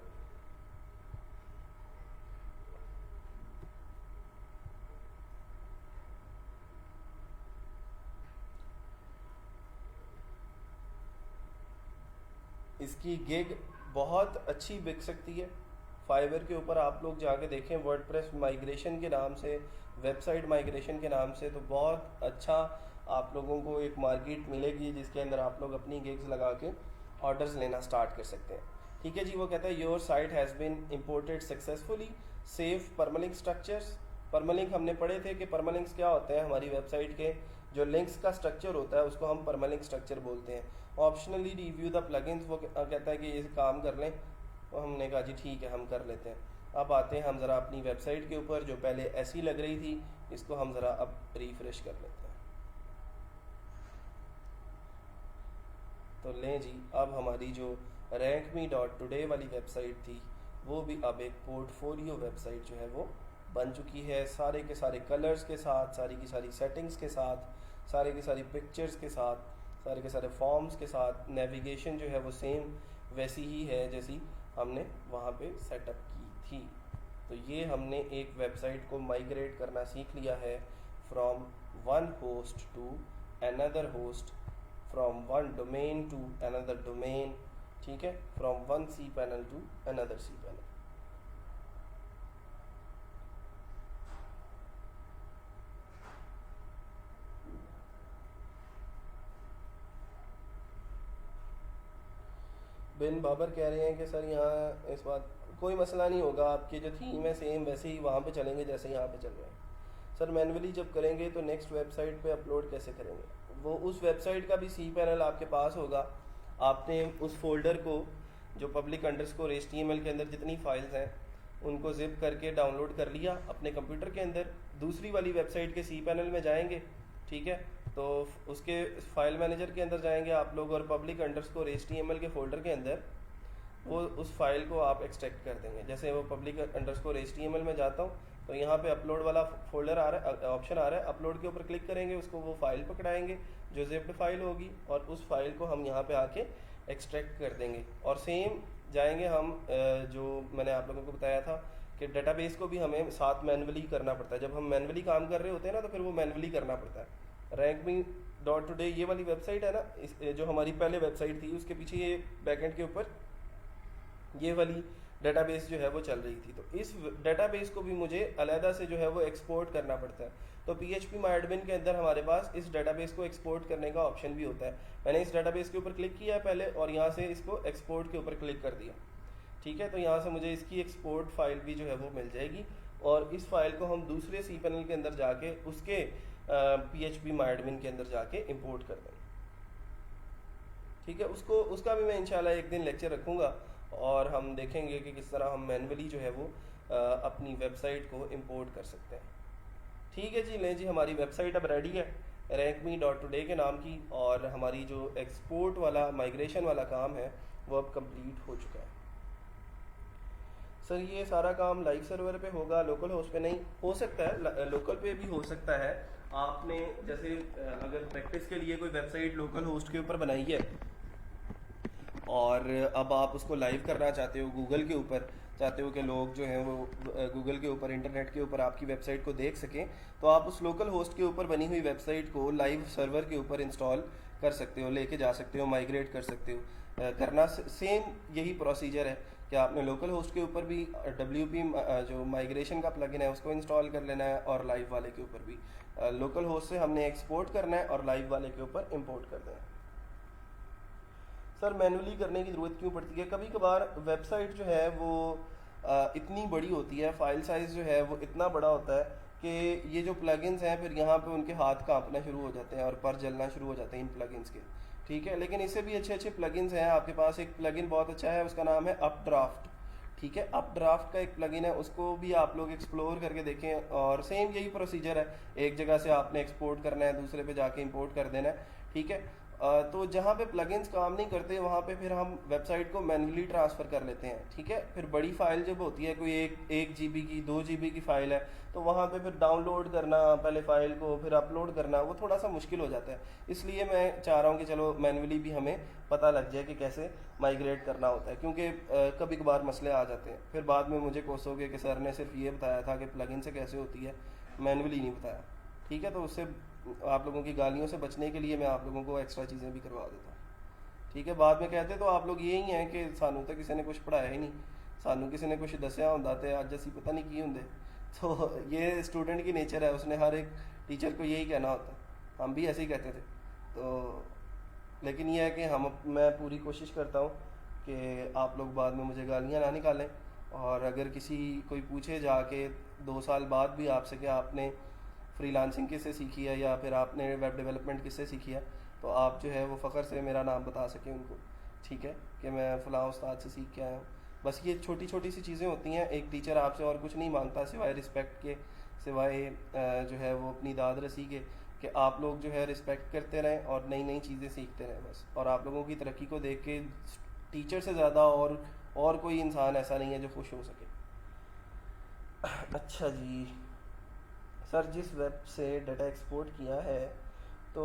इसकी गिग बहुत अच्छी बिक सकती है फाइवर के ऊपर। आप लोग जाके देखें वर्डप्रेस माइग्रेशन के नाम से, वेबसाइट माइग्रेशन के नाम से, तो बहुत अच्छा आप लोगों को एक मार्केट मिलेगी जिसके अंदर आप लोग अपनी गिग्स लगा के ऑर्डर्स लेना स्टार्ट कर सकते हैं, ठीक है जी। वो कहता है your site has been imported successfully, save permalink structures. Permalink हमने पढ़े थे कि परमालिंक्स क्या होते हैं, हमारी वेबसाइट के जो लिंक्स का स्ट्रक्चर होता है उसको हम परमालिंक स्ट्रक्चर बोलते हैं। ऑप्शनली रिव्यू द प्लगइन्स, वो कहता है कि ये काम कर लें, तो हमने कहा जी ठीक है हम कर लेते हैं। अब आते हैं हम ज़रा अपनी वेबसाइट के ऊपर, जो पहले ऐसी लग रही थी इसको हम ज़रा अब रिफ्रेश कर लेते हैं। तो लें जी, अब हमारी जो rankme.today वाली वेबसाइट थी वो भी अब एक पोर्टफोलियो वेबसाइट जो है वो बन चुकी है, सारे के सारे कलर्स के साथ, सारी की सारी सेटिंग्स के साथ, सारे की सारी पिक्चर्स के साथ, सारे के सारे फॉर्म्स के साथ। नेविगेशन जो है वो सेम वैसी ही है जैसी हमने वहाँ पे सेटअप की थी। तो ये हमने एक वेबसाइट को माइग्रेट करना सीख लिया है from one host to another host, from one domain to another domain, ठीक है, from one cPanel to another cPanel। Bin Babar कह रहे हैं कि सर यहाँ इस बात कोई मसला नहीं होगा, आपकी जो थीम है सेम वैसे ही वहाँ पे चलेंगे जैसे यहाँ पे चल रहे हैं। सर मैन्युअली जब करेंगे तो नेक्स्ट वेबसाइट पे अपलोड कैसे करेंगे? वो उस वेबसाइट का भी cPanel आपके पास होगा, आपने उस फोल्डर को जो public_html के अंदर जितनी फाइल्स हैं उनको जिप करके डाउनलोड कर लिया अपने कंप्यूटर के अंदर, दूसरी वाली वेबसाइट के cPanel में जाएंगे, ठीक है, तो उसके फाइल मैनेजर के अंदर जाएंगे आप लोग और public_html के फोल्डर के अंदर वो उस फाइल को आप एक्सट्रैक्ट कर देंगे। जैसे वो public_html में जाता हूँ तो यहाँ पे अपलोड वाला फोल्डर आ रहा है, ऑप्शन आ रहा है, अपलोड के ऊपर क्लिक करेंगे, उसको वो फाइल पकड़ाएंगे जो जिप्ड फाइल होगी और उस फाइल को हम यहाँ पे आके एक्सट्रैक्ट कर देंगे। और सेम जाएंगे हम जो मैंने आप लोगों को बताया था कि डेटाबेस को भी हमें साथ मैनुअली करना पड़ता है। जब हम मैनुअली काम कर रहे होते हैं ना तो फिर वो मैनुअली करना पड़ता है। rankme.today ये वाली वेबसाइट है ना, जो हमारी पहले वेबसाइट थी उसके पीछे ये बैकएंड के ऊपर ये वाली डेटाबेस जो है वो चल रही थी, तो इस डेटाबेस को भी मुझे अलहदा से जो है वो एक्सपोर्ट करना पड़ता है। तो phpMyAdmin के अंदर हमारे पास इस डेटाबेस को एक्सपोर्ट करने का ऑप्शन भी होता है। मैंने इस डेटाबेस के ऊपर क्लिक किया है पहले और यहाँ से इसको एक्सपोर्ट के ऊपर क्लिक कर दिया, ठीक है, तो यहाँ से मुझे इसकी एक्सपोर्ट फाइल भी जो है वो मिल जाएगी और इस फाइल को हम दूसरे cPanel के अंदर जाके उसके phpMyAdmin के अंदर जाके इम्पोर्ट कर देंगे, ठीक है। उसका भी मैं इंशाल्लाह एक दिन लेक्चर रखूँगा और हम देखेंगे कि किस तरह हम मैनुअली जो है वो अपनी वेबसाइट को इंपोर्ट कर सकते हैं, ठीक है जी। लें जी, हमारी वेबसाइट अब रेडी है rankme.today के नाम की और हमारी जो एक्सपोर्ट वाला माइग्रेशन वाला काम है वो अब कंप्लीट हो चुका है। सर ये सारा काम लाइव सर्वर पे होगा, लोकल होस्ट पे नहीं हो सकता है, लोकल पे भी हो सकता है। आपने जैसे अगर प्रैक्टिस के लिए कोई वेबसाइट लोकल होस्ट के ऊपर बनाई है और अब आप उसको लाइव करना चाहते हो गूगल के ऊपर, चाहते हो कि लोग जो हैं वो गूगल के ऊपर इंटरनेट के ऊपर आपकी वेबसाइट को देख सकें, तो आप उस लोकल होस्ट के ऊपर बनी हुई वेबसाइट को लाइव सर्वर के ऊपर इंस्टॉल कर सकते हो, लेके जा सकते हो, माइग्रेट कर सकते हो। करना सेम यही प्रोसीजर है कि आपने लोकल होस्ट के ऊपर भी WP जो माइग्रेशन का प्लगइन है उसको इंस्टॉल कर लेना है, और लाइव वाले के ऊपर भी लोकल होस्ट से हमने एक्सपोर्ट करना है और लाइव वाले के ऊपर इंपोर्ट कर देना है। सर मैनुअली करने की ज़रूरत क्यों पड़ती है? कभी कभार वेबसाइट जो है वो इतनी बड़ी होती है, फाइल साइज़ जो है वो इतना बड़ा होता है कि ये जो प्लगइन्स हैं फिर यहाँ पे उनके हाथ कांपना शुरू हो जाते हैं और पर जलना शुरू हो जाते हैं इन प्लगइन्स के। ठीक है, लेकिन इससे भी अच्छे अच्छे प्लगइन्स हैं आपके पास। एक प्लगइन बहुत अच्छा है, उसका नाम है अपड्राफ्ट। ठीक है, अपड्राफ्ट का एक प्लगइन है, उसको भी आप लोग एक्सप्लोर करके देखें। और सेम यही प्रोसीजर है, एक जगह से आपने एक्सपोर्ट करना है, दूसरे पे जाके इंपोर्ट कर देना है। ठीक है, तो जहाँ पे प्लगइन्स काम नहीं करते वहाँ पे फिर हम वेबसाइट को मैन्युअली ट्रांसफ़र कर लेते हैं। ठीक है, फिर बड़ी फाइल जब होती है, कोई एक GB की 2 GB की फ़ाइल है, तो वहाँ पे फिर डाउनलोड करना पहले फ़ाइल को, फिर अपलोड करना, वो थोड़ा सा मुश्किल हो जाता है। इसलिए मैं चाह रहा हूँ कि चलो मैन्युअली भी हमें पता लग जाए कि कैसे माइग्रेट करना होता है, क्योंकि कभी कभार मसले आ जाते हैं। फिर बाद में मुझे कोसोगे कि सर ने सिर्फ ये बताया था कि प्लगइन से कैसे होती है, मैनुअली नहीं बताया। ठीक है, तो उससे आप लोगों की गालियों से बचने के लिए मैं आप लोगों को एक्स्ट्रा चीज़ें भी करवा देता हूँ। ठीक है, बाद में कहते तो आप लोग यही हैं कि सानू तो किसी ने कुछ पढ़ाया ही नहीं, सानू किसी ने कुछ दसिया होंदा ते अज असी पता नहीं की होंगे। तो ये स्टूडेंट की नेचर है, उसने हर एक टीचर को यही कहना होता है। हम भी ऐसे ही कहते थे। तो लेकिन यह है कि मैं पूरी कोशिश करता हूँ कि आप लोग बाद में मुझे गालियाँ ना निकालें। और अगर कोई पूछे जाके 2 साल बाद भी आपसे कि आपने फ्रीलांसिंग किससे सीखी है या फिर आपने वेब डेवलपमेंट किससे सीखी है, तो आप जो है वो फ़ख्र से मेरा नाम बता सकें उनको। ठीक है, कि मैं फ़लाँ उस्ताद से सीख के आया हूँ। बस ये छोटी छोटी सी चीज़ें होती हैं। एक टीचर आपसे और कुछ नहीं मांगता सिवाय रिस्पेक्ट के, सिवाय जो है वो अपनी दाद रसी के, कि आप लोग जो है रिस्पेक्ट करते रहें और नई नई चीज़ें सीखते रहें बस। और आप लोगों की तरक्की को देख के टीचर से ज़्यादा और कोई इंसान ऐसा नहीं है जो खुश हो सके। अच्छा जी सर, जिस वेब से डाटा एक्सपोर्ट किया है तो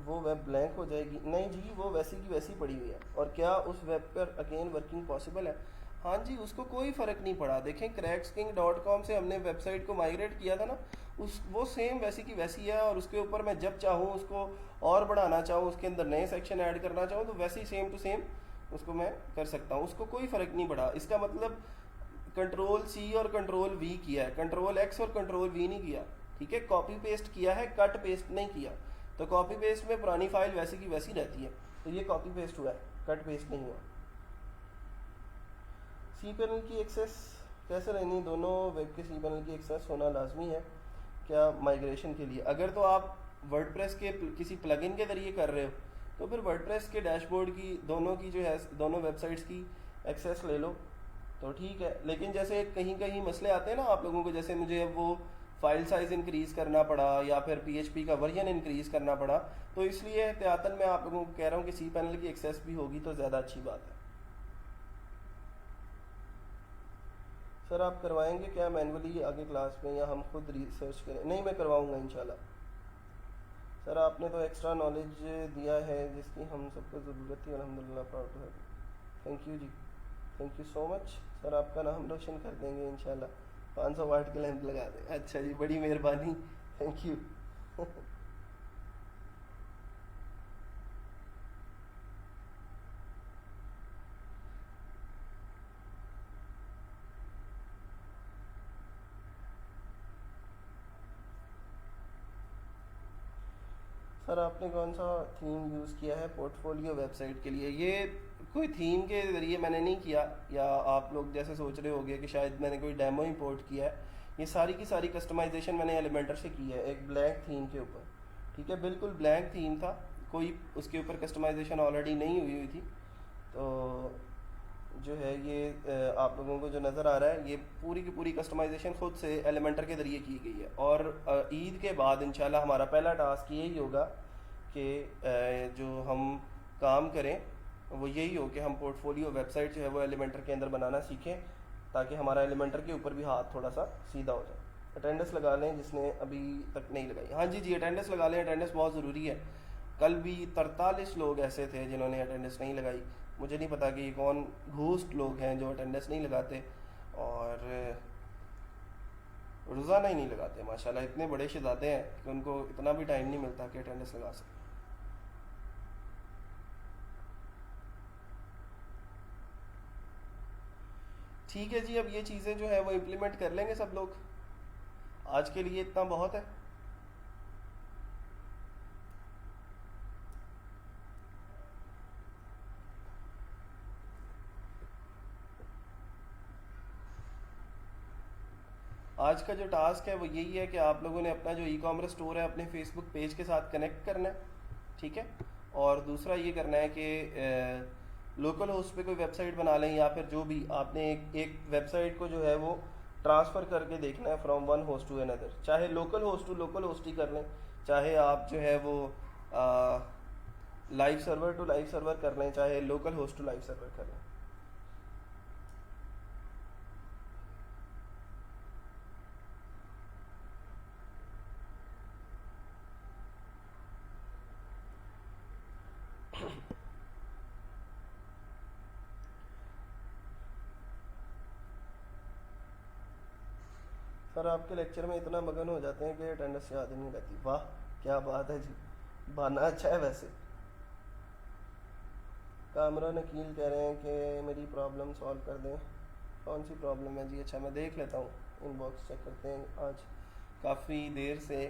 वो वेब ब्लैंक हो जाएगी? नहीं जी, वो वैसी की वैसी पड़ी हुई है। और क्या उस वेब पर अगेन वर्किंग पॉसिबल है? हाँ जी, उसको कोई फ़र्क नहीं पड़ा। देखें, cracksking.com से हमने वेबसाइट को माइग्रेट किया था ना, वो सेम वैसी की वैसी है। और उसके ऊपर मैं जब चाहूँ उसको और बढ़ाना चाहूँ, उसके अंदर नए सेक्शन ऐड करना चाहूँ, तो वैसे ही सेम टू सेम उसको मैं कर सकता हूँ। उसको कोई फ़र्क नहीं पड़ा। इसका मतलब Ctrl+C और Ctrl+V किया है, Ctrl+X और Ctrl+V नहीं किया। ठीक है, कॉपी पेस्ट किया है, कट पेस्ट नहीं किया। तो कॉपी पेस्ट में पुरानी फाइल वैसी की वैसी रहती है, तो ये कॉपी पेस्ट हुआ है, कट पेस्ट नहीं हुआ। सी पैनल की एक्सेस कैसे लेनी? दोनों वेब के सी पैनल की एक्सेस होना लाजमी है क्या माइग्रेशन के लिए? अगर तो आप वर्डप्रेस के किसी प्लगइन के ज़रिए कर रहे हो तो फिर वर्डप्रेस के डैशबोर्ड की दोनों की जो है दोनों वेबसाइट्स की एक्सेस ले लो तो ठीक है। लेकिन जैसे कहीं कहीं मसले आते हैं ना आप लोगों को, जैसे मुझे अब वो फाइल साइज़ इंक्रीज़ करना पड़ा या फिर PHP का वर्जन इंक्रीज़ करना पड़ा, तो इसलिए एहतियातन मैं आप लोगों को कह रहा हूँ कि सी पैनल की एक्सेस भी होगी तो ज़्यादा अच्छी बात है। सर आप करवाएंगे क्या मैनुअली आगे क्लास में, या हम खुद रिसर्च करें? नहीं, मैं करवाऊँगा इंशाल्लाह। सर आपने तो एक्स्ट्रा नॉलेज दिया है जिसकी हम सबको ज़रूरत थी, अल्हम्दुलिल्लाह प्राउड है। थैंक यू जी, thank you so much. Sir आपका नाम रोशन कर देंगे इंशाल्लाह, 500 वाट की लैंप लगा दें। अच्छा जी, बड़ी मेहरबानी, थैंक यू। सर आपने कौन सा थीम यूज़ किया है पोर्टफोलियो वेबसाइट के लिए? ये कोई थीम के ज़रिए मैंने नहीं किया, या आप लोग जैसे सोच रहे होंगे कि शायद मैंने कोई डेमो इंपोर्ट किया है। ये सारी की सारी कस्टमाइजेशन मैंने एलिमेंटर से की है, एक ब्लैंक थीम के ऊपर। ठीक है, बिल्कुल ब्लैंक थीम था, कोई उसके ऊपर कस्टमाइजेशन ऑलरेडी नहीं हुई थी। तो जो है ये आप लोगों को जो नज़र आ रहा है ये पूरी की पूरी कस्टमाइजेशन खुद से एलिमेंटर के ज़रिए की गई है। और ईद के बाद इंशाल्लाह हमारा पहला टास्क यही होगा कि जो हम काम करें वो यही हो कि हम पोर्टफोलियो वेबसाइट जो है वो एलिमेंटर के अंदर बनाना सीखें, ताकि हमारा एलिमेंटर के ऊपर भी हाथ थोड़ा सा सीधा हो जाए। अटेंडेंस लगा लें जिसने अभी तक नहीं लगाई। हाँ जी जी, अटेंडेंस लगा लें, अटेंडेंस बहुत ज़रूरी है। कल भी 43 लोग ऐसे थे जिन्होंने अटेंडेंस नहीं लगाई। मुझे नहीं पता कि ये कौन घोस्ट लोग हैं जो अटेंडेंस नहीं लगाते और रोज़ाना ही नहीं लगाते। माशाल्लाह इतने बड़े शहजादे हैं कि उनको इतना भी टाइम नहीं मिलता कि अटेंडेंस लगा सकें। ठीक है जी, अब ये चीज़ें जो है वो इम्प्लीमेंट कर लेंगे सब लोग। आज के लिए इतना बहुत है। आज का जो टास्क है वो यही है कि आप लोगों ने अपना जो ई कॉमर्स स्टोर है अपने फेसबुक पेज के साथ कनेक्ट करना है, ठीक है। और दूसरा ये करना है कि लोकल होस्ट पे कोई वेबसाइट बना लें, या फिर जो भी आपने एक वेबसाइट को जो है वो ट्रांसफ़र करके देखना है from one host to another. चाहे localhost to localhost ही कर लें, चाहे आप जो है वो live server to live server कर लें, चाहे localhost to live server कर लें। सर आपके लेक्चर में इतना मगन हो जाते हैं कि अटेंडेंस याद ही नहीं रहती। वाह, क्या बात है जी, बहाना अच्छा है वैसे। कामरान अकील कह रहे हैं कि मेरी प्रॉब्लम सॉल्व कर दें। कौन सी प्रॉब्लम है जी? अच्छा मैं देख लेता हूँ, इनबॉक्स चेक करते हैं। आज काफ़ी देर से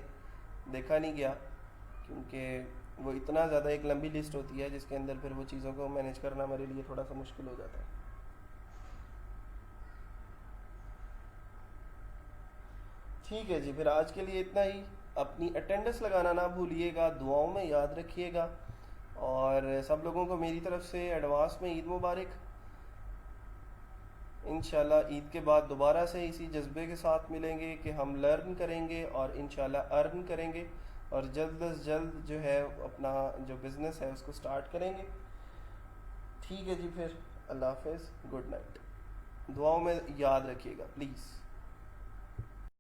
देखा नहीं गया, क्योंकि वो इतना ज़्यादा एक लंबी लिस्ट होती है जिसके अंदर फिर वो चीज़ों को मैनेज करना मेरे लिए थोड़ा सा मुश्किल हो जाता है। ठीक है जी, फिर आज के लिए इतना ही। अपनी अटेंडेंस लगाना ना भूलिएगा, दुआओं में याद रखिएगा, और सब लोगों को मेरी तरफ से एडवांस में ईद मुबारक। इंशाल्लाह ईद के बाद दोबारा से इसी जज्बे के साथ मिलेंगे कि हम लर्न करेंगे और इंशाल्लाह अर्न करेंगे, और जल्द अज जल्द जो है अपना जो बिज़नेस है उसको स्टार्ट करेंगे। ठीक है जी, फिर अल्लाह हाफ़िज़, गुड नाइट। दुआओं में याद रखिएगा प्लीज़।